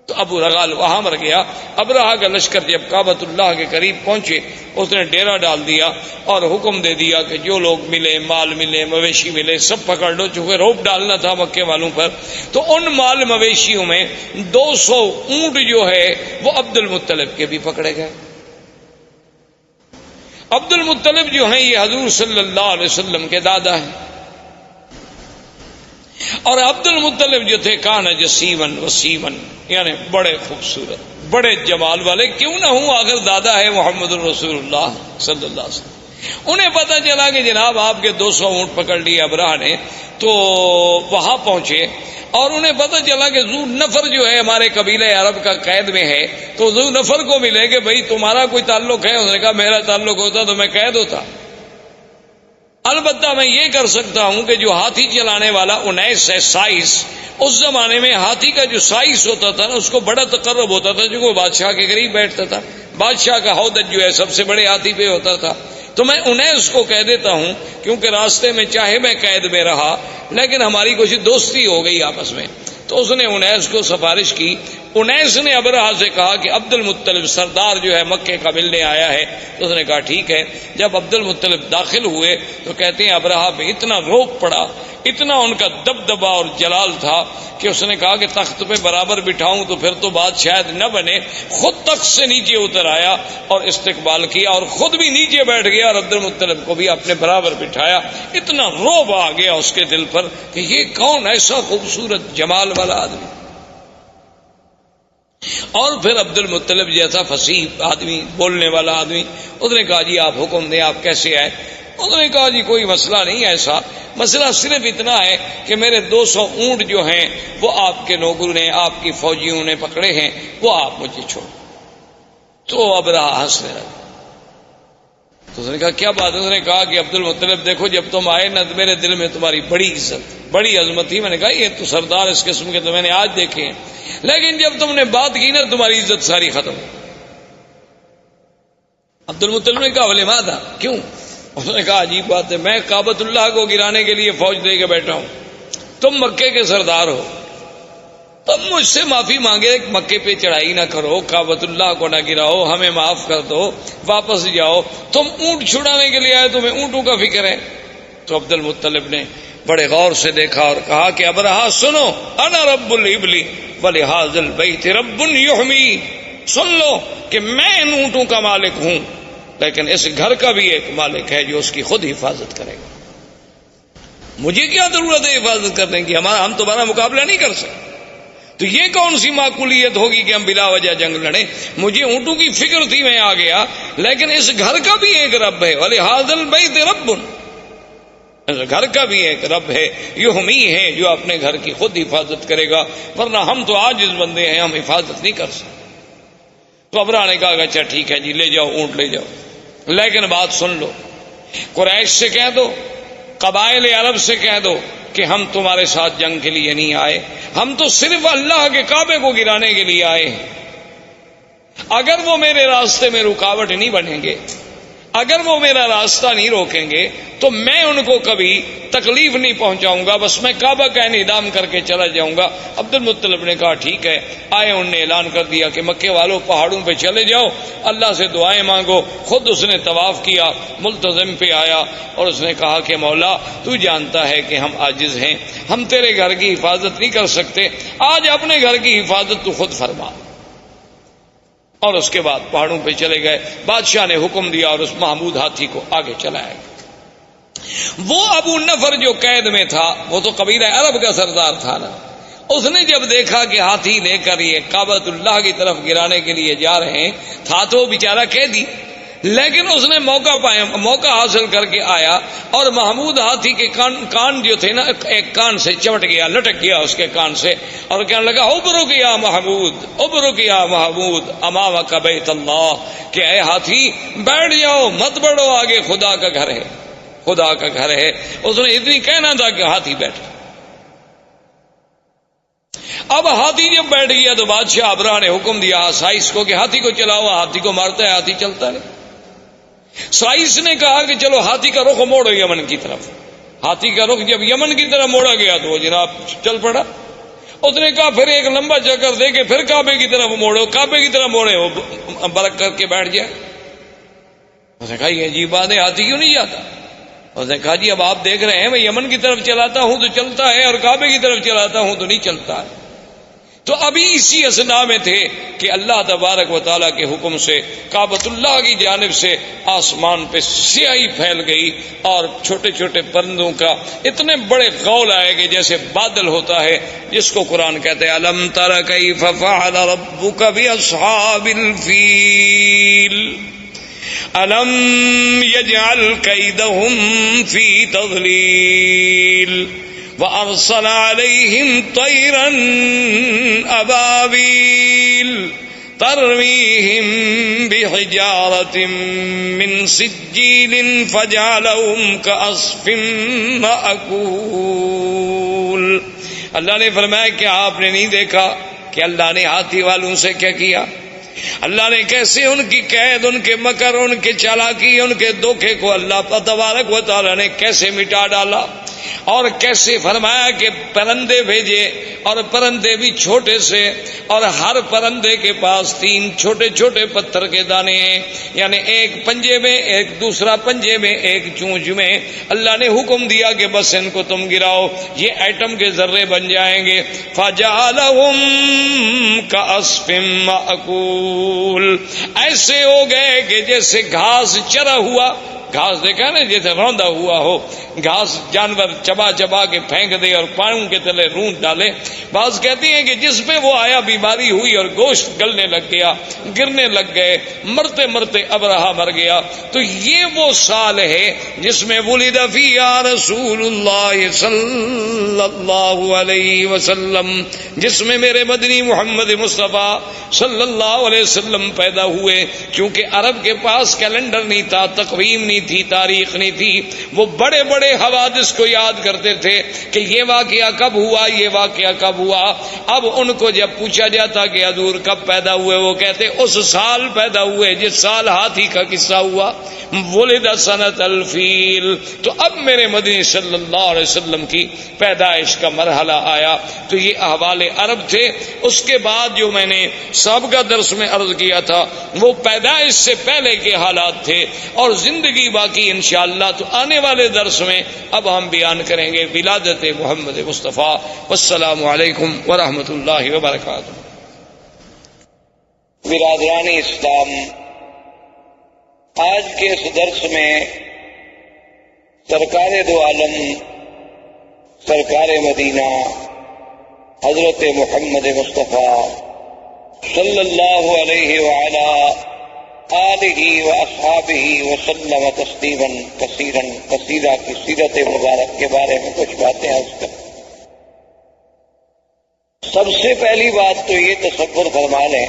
تو ابو رغال وہاں مر گیا۔ ابرہہ کا لشکر جب کعبۃ اللہ کے قریب پہنچے، اس نے ڈیرا ڈال دیا اور حکم دے دیا کہ جو لوگ ملے، مال ملے، مویشی ملے، سب پکڑ لو، چونکہ روب ڈالنا تھا مکے والوں پر۔ تو ان مال مویشیوں میں 200 اونٹ جو ہے وہ عبد المطلب کے بھی پکڑے گئے۔ عبد المطلب جو ہیں یہ حضور صلی اللہ علیہ وسلم کے دادا ہیں، اور عبد المطلب جو تھے کان جسیمن وسیمن، یعنی بڑے خوبصورت، بڑے جمال والے، کیوں نہ ہوں آخر دادا ہے محمد الرسول اللہ صلی اللہ علیہ وسلم۔ انہیں پتہ چلا کہ جناب آپ کے 200 اونٹ پکڑ لیے ابرہہ نے، تو وہاں پہنچے اور انہیں پتہ چلا کہ ذو نفر جو ہے ہمارے قبیلہ عرب کا قید میں ہے، تو ذو نفر کو ملے کہ بھئی تمہارا کوئی تعلق ہے؟ اس نے کہا میرا تعلق ہوتا تو میں قید ہوتا، البتہ میں یہ کر سکتا ہوں کہ جو ہاتھی چلانے والا انیس ہے، سائس، اس زمانے میں ہاتھی کا جو سائس ہوتا تھا نا اس کو بڑا تقرب ہوتا تھا، جو وہ بادشاہ کے قریب بیٹھتا تھا، بادشاہ کا ہودج جو ہے سب سے بڑے ہاتھی پہ ہوتا تھا، تو میں انیس کو کہہ دیتا ہوں، کیونکہ راستے میں چاہے میں قید میں رہا لیکن ہماری کچھ دوستی ہو گئی آپس میں۔ تو اس نے انیس کو سفارش کی۔ انیس نے ابرہہ سے کہا کہ عبد المطلب سردار جو ہے مکے کا ملنے آیا ہے، تو اس نے کہا ٹھیک ہے۔ جب عبد المطلب داخل ہوئے تو کہتے ہیں ابرہہ پہ اتنا روب پڑا، اتنا ان کا دبدبا اور جلال تھا کہ اس نے کہا کہ تخت پہ برابر بٹھاؤں تو پھر تو بات شاید نہ بنے، خود تخت سے نیچے اتر آیا اور استقبال کیا اور خود بھی نیچے بیٹھ گیا اور عبد المطلب کو بھی اپنے برابر بٹھایا۔ اتنا روب آ گیا اس کے دل پر کہ یہ کون ایسا خوبصورت جمال والا آدمی۔ اور پھر عبد المطلب جیسا فصیح آدمی، بولنے والا آدمی، اس نے کہا جی آپ حکم دیں، آپ کیسے آئے؟ اس نے کہا جی کوئی مسئلہ نہیں ایسا، مسئلہ صرف اتنا ہے کہ میرے 200 اونٹ جو ہیں وہ آپ کے نوکروں نے، آپ کی فوجیوں نے پکڑے ہیں، وہ آپ مجھے چھوڑ۔ تو ابرہہ ہنسنے لگا۔ تو اس نے کہا کیا بات ہے؟ اس نے کہا کہ عبد المطلب دیکھو جب تم آئے نا میرے دل میں تمہاری بڑی عزت، بڑی عظمت تھی۔ میں نے کہا یہ تو سردار اس قسم کے تو میں نے آج دیکھے ہیں، لیکن جب تم نے بات کی نا تمہاری عزت ساری ختم۔ عبد المطلب نے کہا ولی ماذا، کیوں؟ اس نے کہا عجیب بات ہے، میں کعبۃ اللہ کو گرانے کے لیے فوج دے کے بیٹھا ہوں، تم مکے کے سردار ہو، تم مجھ سے معافی مانگے، مکے پہ چڑھائی نہ کرو، کعبۃ اللہ کو نہ گراؤ، ہمیں معاف کر دو، واپس جاؤ، تم اونٹ چھڑانے کے لیے آئے، تمہیں اونٹوں کا فکر ہے۔ تو عبد المطلب نے بڑے غور سے دیکھا اور کہا کہ ابرہہ سنو، انا رب الابل ولہذا البیت رب یحمی، سن لو کہ میں ان اونٹوں کا مالک ہوں، لیکن اس گھر کا بھی ایک مالک ہے جو اس کی خود حفاظت کرے گا۔ مجھے کیا ضرورت ہے حفاظت کرنے کی؟ ہم تمہارا مقابلہ نہیں کر سکتے، تو یہ کون سی معقولیت ہوگی کہ ہم بلا وجہ جنگ لڑیں؟ مجھے اونٹوں کی فکر تھی، میں آ گیا، لیکن اس گھر کا بھی ایک رب ہے، ولہذا البیت رب، اس گھر کا بھی ایک رب ہے، یحمی ہے جو اپنے گھر کی خود حفاظت کرے گا، ورنہ ہم تو عاجز بندے ہیں، ہم حفاظت نہیں کر سکتے۔ تو ابرہہ نے کہا اچھا ٹھیک ہے جی، لے جاؤ اونٹ لے جاؤ، لیکن بات سن لو، قریش سے کہہ دو، قبائل عرب سے کہہ دو کہ ہم تمہارے ساتھ جنگ کے لیے نہیں آئے، ہم تو صرف اللہ کے کعبے کو گرانے کے لیے آئے ہیں۔ اگر وہ میرے راستے میں رکاوٹ نہیں بنیں گے، اگر وہ میرا راستہ نہیں روکیں گے تو میں ان کو کبھی تکلیف نہیں پہنچاؤں گا، بس میں کعبہ کا انہدام کر کے چلا جاؤں گا۔ عبد المطلب نے کہا ٹھیک ہے، آئے، انہوں نے اعلان کر دیا کہ مکے والوں پہاڑوں پہ چلے جاؤ، اللہ سے دعائیں مانگو۔ خود اس نے طواف کیا، ملتزم پہ آیا اور اس نے کہا کہ مولا تو جانتا ہے کہ ہم عاجز ہیں، ہم تیرے گھر کی حفاظت نہیں کر سکتے، آج اپنے گھر کی حفاظت تو خود فرما۔ اور اس کے بعد پہاڑوں پہ چلے گئے، بادشاہ نے حکم دیا اور اس محمود ہاتھی کو آگے چلایا گیا۔ وہ ابو نفر جو قید میں تھا، وہ تو قبیلہ عرب کا سردار تھا نا، اس نے جب دیکھا کہ ہاتھی لے کر یہ کعبۃ اللہ کی طرف گرانے کے لیے جا رہے ہیں، تھا تو بیچارہ قیدی، لیکن اس نے موقع حاصل کر کے آیا اور محمود ہاتھی کے کان جو تھے نا، ایک کان سے چمٹ گیا، لٹک گیا اس کے کان سے، اور کہنے لگا ابرک یا محمود، ابرک یا محمود امامک بیت اللہ، کہ اے ہاتھی بیٹھ جاؤ، مت بڑھو، آگے خدا کا گھر ہے، خدا کا گھر ہے۔ اس نے اتنی کہنا تھا کہ ہاتھی بیٹھ، اب ہاتھی جب بیٹھ گیا تو بادشاہ ابرہہ نے حکم دیا سائس کو کہ ہاتھی کو چلاؤ. ہاتھی کو مارتا ہے, ہاتھی چلتا نہیں. سائس نے کہا کہ چلو ہاتھی کا رخ موڑو یمن کی طرف. ہاتھی کا رخ جب یمن کی طرف موڑا گیا تو وہ جناب چل پڑا. اس نے کہا پھر ایک لمبا چکر دے کے پھر کعبے کی طرف موڑو, کعبے کی طرف موڑے وہ برک کر کے بیٹھ جائے. اس نے کہا یہ عجیب بات ہے, ہاتھی کیوں نہیں جاتا؟ اس نے کہا جی اب آپ دیکھ رہے ہیں میں یمن کی طرف چلاتا ہوں تو چلتا ہے اور کعبے کی طرف چلاتا ہوں تو نہیں چلتا ہے. تو ابھی اسی اثناء میں تھے کہ اللہ تبارک و تعالیٰ کے حکم سے کعبۃ اللہ کی جانب سے آسمان پہ سیاہی پھیل گئی اور چھوٹے چھوٹے پرندوں کا اتنے بڑے غول آئے کہ جیسے بادل ہوتا ہے, جس کو قرآن کہتے ہیں الم تر کیف فعل ربک باصحاب الفیل الم یجعل کیدہم فی تضلیل وَأَرْسَلَ عَلَيْهِمْ طَيْرًا أَبَابِيلَ تَرْمِيهِمْ بِحِجَارَةٍ مِّن سِجِّيلٍ فَجَعَلَهُمْ كَعَصْفٍ مَّأْكُولٍ. اللہ نے فرمایا کہ آپ نے نہیں دیکھا کہ اللہ نے ہاتھی والوں سے کیا کیا؟ اللہ نے کیسے ان کی قید, ان کے مکر, ان کے چالاکی, ان کے دھوکے کو اللہ تبارک و تعالیٰ نے کیسے مٹا ڈالا, اور کیسے فرمایا کہ پرندے بھیجے اور پرندے بھی چھوٹے سے, اور ہر پرندے کے پاس 3 چھوٹے چھوٹے پتھر کے دانے ہیں, یعنی ایک پنجے میں, ایک دوسرا پنجے میں, ایک چونچ میں. اللہ نے حکم دیا کہ بس ان کو تم گراؤ, یہ ایٹم کے ذرے بن جائیں گے. فَجَعَلَهُمْ كَعَصْفٍ مَّأْكُولٍ, ایسے ہو گئے کہ جیسے گھاس چرا ہوا, گھاس دیکھا نا جیسے روندا ہوا ہو, گھاس جانور چبا چبا کے پھینک دے اور پاؤں کے تلے رونت ڈالے. بعض کہتے ہیں کہ جس پہ وہ آیا بیماری ہوئی اور گوشت گلنے لگ گیا, گرنے لگ گئے, مرتے مرتے ابرہہ مر گیا. تو یہ وہ سال ہے جس میں ولد فیہا رسول اللہ صلی اللہ علیہ وسلم, جس میں میرے مدنی محمد مصطفیٰ صلی اللہ علیہ وسلم پیدا ہوئے. کیونکہ عرب کے پاس کیلنڈر نہیں تھا, تقویم نہیں تھی, تاریخ نہیں تھی. وہ بڑے بڑے حوادث کو یاد کرتے تھے کہ یہ واقعہ کب ہوا, یہ واقعہ کب ہوا. اب ان کو جب پوچھا جاتا کہ حضور کب پیدا ہوئے, وہ کہتے اس سال پیدا ہوئے جس سال ہاتھی کا قصہ ہوا, ولد سنۃ الفیل. تو اب میرے مدنی صلی اللہ علیہ وسلم کی پیدائش کا مرحلہ آیا. تو یہ احوال عرب تھے. اس کے بعد جو میں نے سابقہ درس میں عرض کیا تھا وہ پیدائش سے پہلے کے حالات تھے, اور زندگی باقی انشاءاللہ تو آنے والے درس میں اب ہم بیان کریں گے ولادت محمد مصطفیٰ. والسلام علیکم ورحمۃ اللہ وبرکاتہ. برادران اسلام، آج کے اس درس میں سرکار دو عالم سرکار مدینہ حضرت محمد مصطفیٰ صلی اللہ علیہ وعلا آلہ و اصحابہ وسلم تسلیما کثیرا کثیرا کی سیرت مبارک کے بارے میں کچھ باتیں عرض کریں. سب سے پہلی بات تو یہ تصور فرما لیں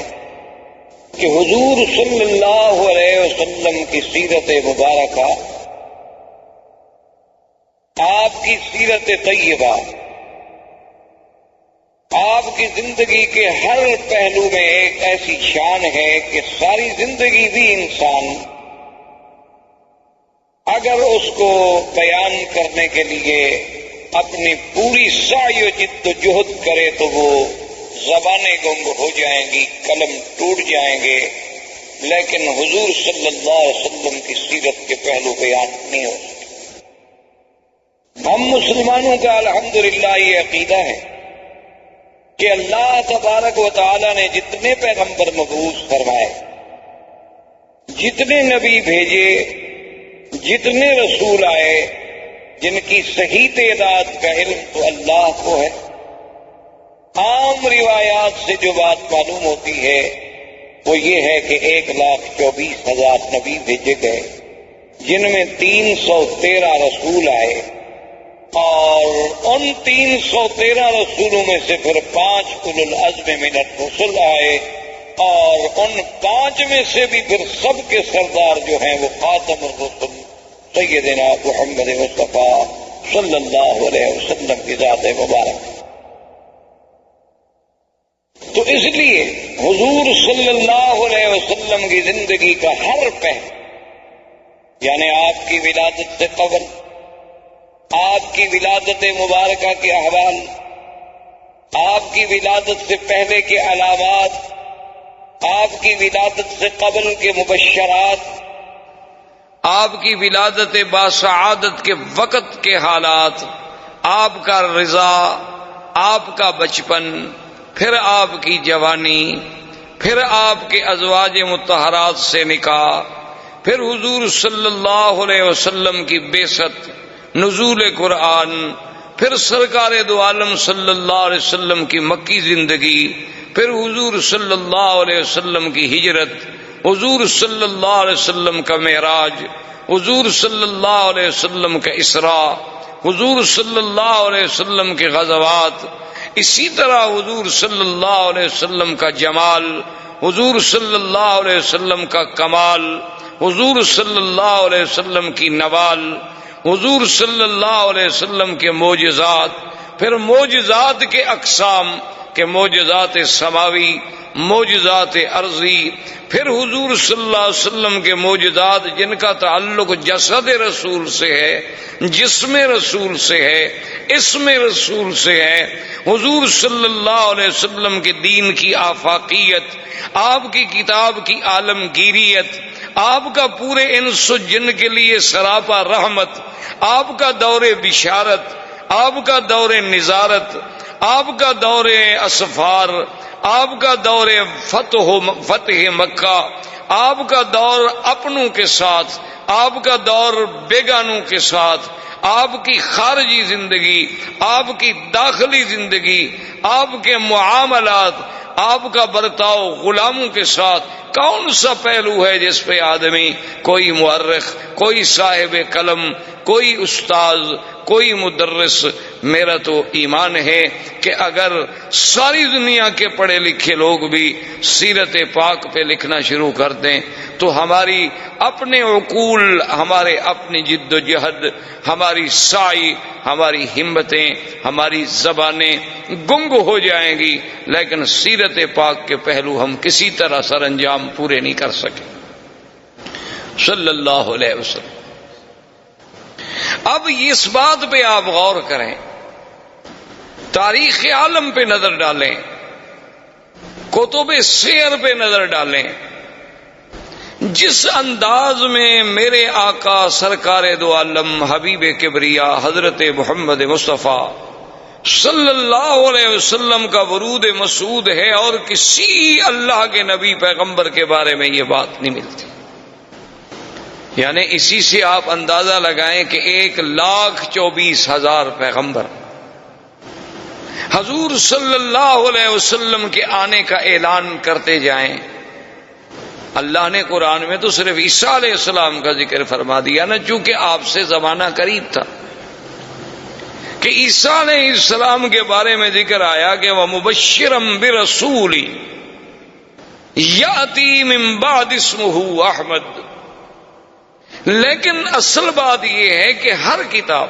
کہ حضور صلی اللہ علیہ وسلم کی سیرت مبارکہ، آپ کی سیرت طیبہ، آپ کی زندگی کے ہر پہلو میں ایک ایسی شان ہے کہ ساری زندگی بھی انسان اگر اس کو بیان کرنے کے لیے اپنی پوری سعی و جد و جہد کرے تو وہ زبانیں گنگ ہو جائیں گی، قلم ٹوٹ جائیں گے، لیکن حضور صلی اللہ علیہ وسلم کی سیرت کے پہلو بیان نہیں ہو سکتے. ہم مسلمانوں کا الحمدللہ یہ عقیدہ ہے کہ اللہ تبارک و تعالی نے جتنے پیغمبر مبعوث فرمائے، جتنے نبی بھیجے، جتنے رسول آئے، جن کی صحیح تعداد کا علم تو اللہ کو ہے. عام روایات سے جو بات معلوم ہوتی ہے وہ یہ ہے کہ 1,24,000 نبی بھیجے گئے، جن میں 313 رسول آئے، اور ان 313 رسولوں میں سے پھر 5 اولو العزم من الرسل آئے، اور ان 5 میں سے بھی پھر سب کے سردار جو ہیں وہ خاتم الرسل سیدنا محمد مصطفیٰ صلی اللہ علیہ وسلم کی ذات مبارک. اور اس لیے حضور صلی اللہ علیہ وسلم کی زندگی کا ہر پہلو، یعنی آپ کی ولادت سے قبل، آپ کی ولادت مبارکہ کے احوال، آپ کی ولادت سے پہلے کے علامات، آپ کی ولادت سے قبل کے مبشرات، آپ کی ولادت باسعادت کے وقت کے حالات، آپ کا رضا، آپ کا بچپن، پھر آپ کی جوانی، پھر آپ کے ازواج مطہرات سے نکاح، پھر حضور صلی اللہ علیہ وسلم کی بعثت، نزول قرآن، پھر سرکار دو عالم صلی اللہ علیہ وسلم کی مکی زندگی، پھر حضور صلی اللہ علیہ وسلم کی ہجرت، حضور صلی اللہ علیہ وسلم کا معراج، حضور صلی اللہ علیہ وسلم کا اسراء، حضور صلی اللہ علیہ وسلم کے غزوات، اسی طرح حضور صلی اللہ علیہ وسلم کا جمال، حضور صلی اللہ علیہ وسلم کا کمال، حضور صلی اللہ علیہ وسلم کی نوال، حضور صلی اللہ علیہ وسلم کے معجزات، پھر معجزات کے اقسام کے معجزات سماوی، معجزات ارضی، پھر حضور صلی اللہ علیہ وسلم کے معجزات جن کا تعلق جسد رسول سے ہے، جسم رسول سے ہے، اسم رسول سے ہے، حضور صلی اللہ علیہ وسلم کے دین کی آفاقیت، آپ کی کتاب کی عالمگیریت، آپ کا پورے انس و جن کے لیے سراپا رحمت، آپ کا دور بشارت، آپ کا دور نظارت، آپ کا دور اسفار، آپ کا دور فتح مکہ، آپ کا دور اپنوں کے ساتھ، آپ کا دور بیگانوں کے ساتھ، آپ کی خارجی زندگی، آپ کی داخلی زندگی، آپ کے معاملات، آپ کا برتاؤ غلاموں کے ساتھ، کون سا پہلو ہے جس پہ آدمی، کوئی مورخ، کوئی صاحب قلم، کوئی استاذ، کوئی مدرس، میرا تو ایمان ہے کہ اگر ساری دنیا کے پڑھے لکھے لوگ بھی سیرت پاک پہ لکھنا شروع کر دیں تو ہماری اپنے عقول، ہمارے اپنی جد و جہد، ہماری سعی، ہماری ہمتیں، ہماری زبانیں گنگ ہو جائیں گی، لیکن سیرت پاک کے پہلو ہم کسی طرح سر انجام پورے نہیں کر سکے صلی اللہ علیہ وسلم۔ اب اس بات پہ آپ غور کریں، تاریخ عالم پہ نظر ڈالیں، کتب سیر پہ نظر ڈالیں، جس انداز میں میرے آقا سرکار دو عالم حبیب کبریا حضرت محمد مصطفیٰ صلی اللہ علیہ وسلم کا ورود مسعود ہے، اور کسی اللہ کے نبی پیغمبر کے بارے میں یہ بات نہیں ملتی۔ یعنی اسی سے آپ اندازہ لگائیں کہ 1,24,000 پیغمبر حضور صلی اللہ علیہ وسلم کے آنے کا اعلان کرتے جائیں۔ اللہ نے قرآن میں تو صرف عیسیٰ علیہ السلام کا ذکر فرما دیا نا، چونکہ آپ سے زمانہ قریب تھا، کہ عیسیٰ علیہ السلام کے بارے میں ذکر آیا کہ وَمُبَشِّرًا بِرَسُولٍ يَأْتِي مِن بَعْدِ اسْمُهُ احمد۔ لیکن اصل بات یہ ہے کہ ہر کتاب،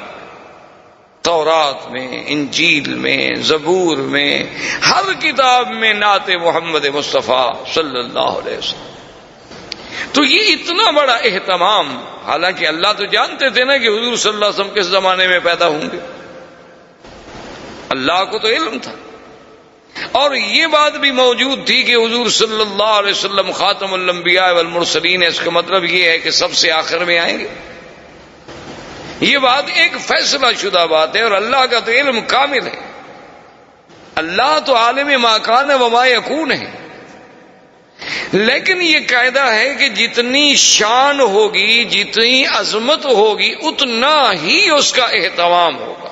تورات میں، انجیل میں، زبور میں، ہر کتاب میں نعت محمد مصطفیٰ صلی اللہ علیہ وسلم۔ تو یہ اتنا بڑا اہتمام، حالانکہ اللہ تو جانتے تھے نا کہ حضور صلی اللہ علیہ وسلم کس زمانے میں پیدا ہوں گے، اللہ کو تو علم تھا، اور یہ بات بھی موجود تھی کہ حضور صلی اللہ علیہ وسلم خاتم الانبیاء والمرسلین ہے، اس کا مطلب یہ ہے کہ سب سے آخر میں آئیں گے۔ یہ بات ایک فیصلہ شدہ بات ہے، اور اللہ کا تو علم کامل ہے، اللہ تو عالم ما کان وما یکون ہے۔ لیکن یہ قاعدہ ہے کہ جتنی شان ہوگی، جتنی عظمت ہوگی، اتنا ہی اس کا اہتمام ہوگا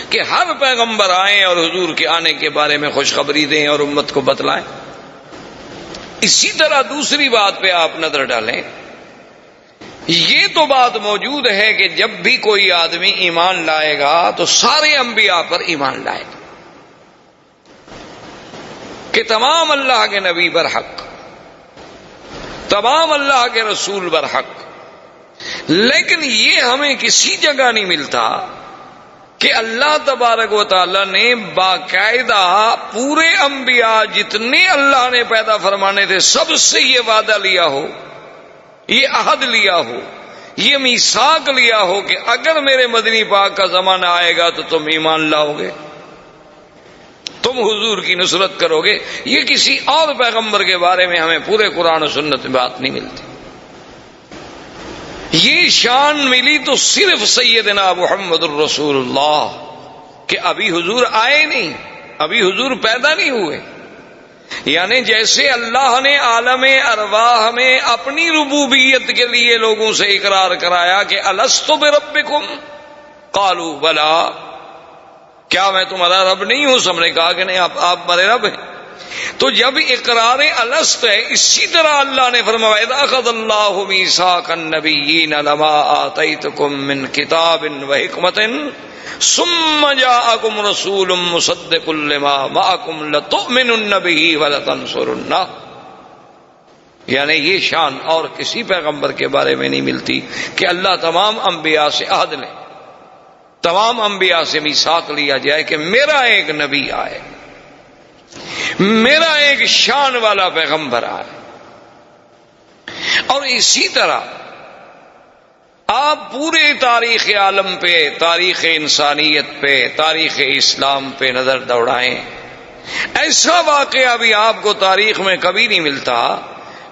کہ ہر پیغمبر آئیں اور حضور کے آنے کے بارے میں خوشخبری دیں اور امت کو بتلائیں۔ اسی طرح دوسری بات پہ آپ نظر ڈالیں، یہ تو بات موجود ہے کہ جب بھی کوئی آدمی ایمان لائے گا تو سارے انبیاء پر ایمان لائے گا، کہ تمام اللہ کے نبی برحق، تمام اللہ کے رسول برحق۔ لیکن یہ ہمیں کسی جگہ نہیں ملتا کہ اللہ تبارک و تعالی نے باقاعدہ پورے انبیاء جتنے اللہ نے پیدا فرمانے تھے سب سے یہ وعدہ لیا ہو، یہ عہد لیا ہو، یہ میثاق لیا ہو کہ اگر میرے مدنی پاک کا زمانہ آئے گا تو تم ایمان لاؤ گے، تم حضور کی نصرت کرو گے۔ یہ کسی اور پیغمبر کے بارے میں ہمیں پورے قرآن و سنت میں بات نہیں ملتی۔ یہ شان ملی تو صرف سیدنا محمد الرسول اللہ کہ ابھی حضور آئے نہیں، ابھی حضور پیدا نہیں ہوئے۔ یعنی جیسے اللہ نے عالم ارواح میں اپنی ربوبیت کے لیے لوگوں سے اقرار کرایا کہ الست بربکم قالوا بلا، کیا میں تمہارا رب نہیں ہوں؟ سب نے کہا کہ نہیں، آپ ہمارے رب ہیں۔ تو جب اقرار الست ہے، اسی طرح اللہ نے فرمایا اذ اخذ اللہ میثاق النبیین لما آتیتکم من کتاب وحکمت ثم جاءکم رسول مصدق لما معکم لتؤمنن به ولتنصرنہ۔ یعنی یہ شان اور کسی پیغمبر کے بارے میں نہیں ملتی کہ اللہ تمام انبیاء سے عہد لے، تمام انبیاء سے میثاق لیا جائے کہ میرا ایک نبی آئے، میرا ایک شان والا پیغمبر آئے۔ اور اسی طرح آپ پورے تاریخ عالم پہ، تاریخ انسانیت پہ، تاریخ اسلام پہ نظر دوڑائیں، ایسا واقعہ بھی آپ کو تاریخ میں کبھی نہیں ملتا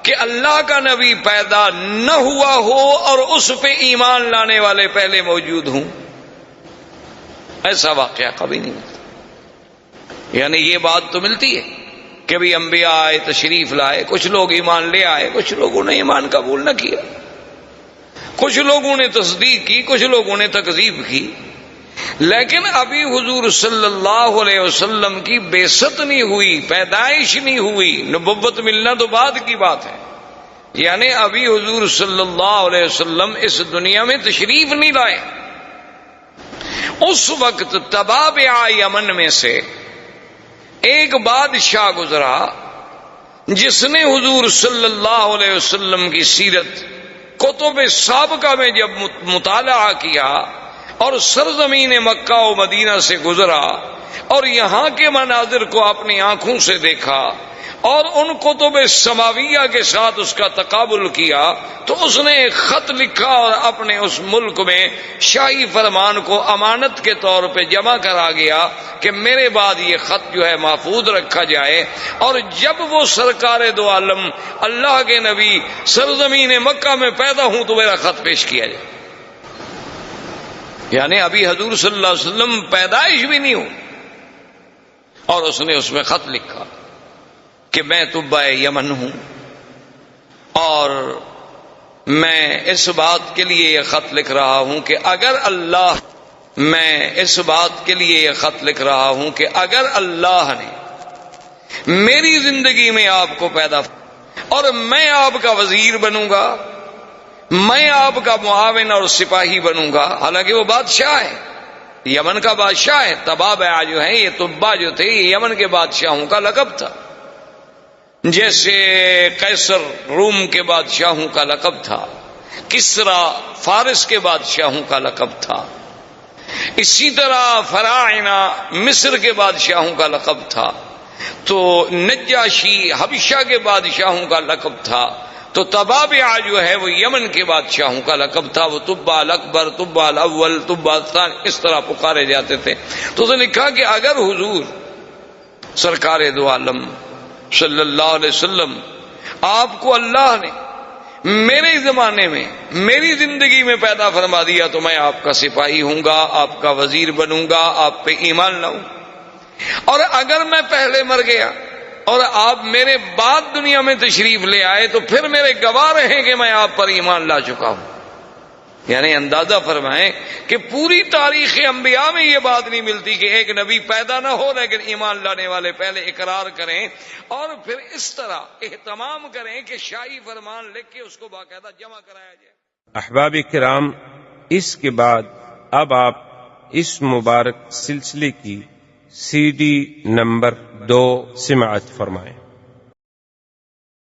کہ اللہ کا نبی پیدا نہ ہوا ہو اور اس پہ ایمان لانے والے پہلے موجود ہوں، ایسا واقعہ کبھی نہیں ملتا۔ یعنی یہ بات تو ملتی ہے کہ بھی انبیاء آئے، تشریف لائے، کچھ لوگ ایمان لے آئے، کچھ لوگوں نے ایمان قبول نہ کیا، کچھ لوگوں نے تصدیق کی، کچھ لوگوں نے تکذیب کی، لیکن ابھی حضور صلی اللہ علیہ وسلم کی بعثت نہیں ہوئی، پیدائش نہیں ہوئی، نبوت ملنا تو بعد کی بات ہے۔ یعنی ابھی حضور صلی اللہ علیہ وسلم اس دنیا میں تشریف نہیں لائے۔ اس وقت تبابع یمن میں سے ایک بادشاہ گزرا جس نے حضور صلی اللہ علیہ وسلم کی سیرت کتب سابقہ میں جب مطالعہ کیا اور سرزمین مکہ و مدینہ سے گزرا اور یہاں کے مناظر کو اپنی آنکھوں سے دیکھا اور ان کتب سماویہ کے ساتھ اس کا تقابل کیا تو اس نے ایک خط لکھا اور اپنے اس ملک میں شاہی فرمان کو امانت کے طور پہ جمع کرا گیا کہ میرے بعد یہ خط جو ہے محفوظ رکھا جائے، اور جب وہ سرکار دو عالم اللہ کے نبی سرزمین مکہ میں پیدا ہوں تو میرا خط پیش کیا جائے۔ یعنی ابھی حضور صلی اللہ علیہ وسلم پیدائش بھی نہیں ہوں اور اس نے اس میں خط لکھا کہ میں طبع یمن ہوں اور میں اس بات کے لیے یہ خط لکھ رہا ہوں کہ اگر اللہ نے میری زندگی میں آپ کو پیدا اور میں آپ کا وزیر بنوں گا، میں آپ کا معاون اور سپاہی بنوں گا۔ حالانکہ وہ بادشاہ ہے، یمن کا بادشاہ ہے۔ تبابع جو ہیں، یہ طبا جو تھے، یہ یمن کے بادشاہوں کا لقب تھا، جیسے قیصر روم کے بادشاہوں کا لقب تھا، کسرا فارس کے بادشاہوں کا لقب تھا، اسی طرح فراعنہ مصر کے بادشاہوں کا لقب تھا، تو نجاشی حبشہ کے بادشاہوں کا لقب تھا، تو تبابع جو ہے وہ یمن کے بادشاہوں کا لقب تھا۔ وہ طبع الاکبر، طبع الاول، طبع الثانی اس طرح پکارے جاتے تھے۔ تو اس نے لکھا کہ اگر حضور سرکار دو عالم صلی اللہ علیہ وسلم آپ کو اللہ نے میرے زمانے میں میری زندگی میں پیدا فرما دیا تو میں آپ کا سپاہی ہوں گا، آپ کا وزیر بنوں گا، آپ پہ ایمان لاؤں، اور اگر میں پہلے مر گیا اور آپ میرے بعد دنیا میں تشریف لے آئے تو پھر میرے گواہ رہیں کہ میں آپ پر ایمان لا چکا ہوں۔ یعنی اندازہ فرمائیں کہ پوری تاریخ انبیاء میں یہ بات نہیں ملتی کہ ایک نبی پیدا نہ ہو لیکن ایمان لانے والے پہلے اقرار کریں اور پھر اس طرح اہتمام کریں کہ شاہی فرمان لکھ کے اس کو باقاعدہ جمع کرایا جائے۔ احباب کرام، اس کے بعد اب آپ اس مبارک سلسلے کی CD نمبر 2 سماعت فرمائیں۔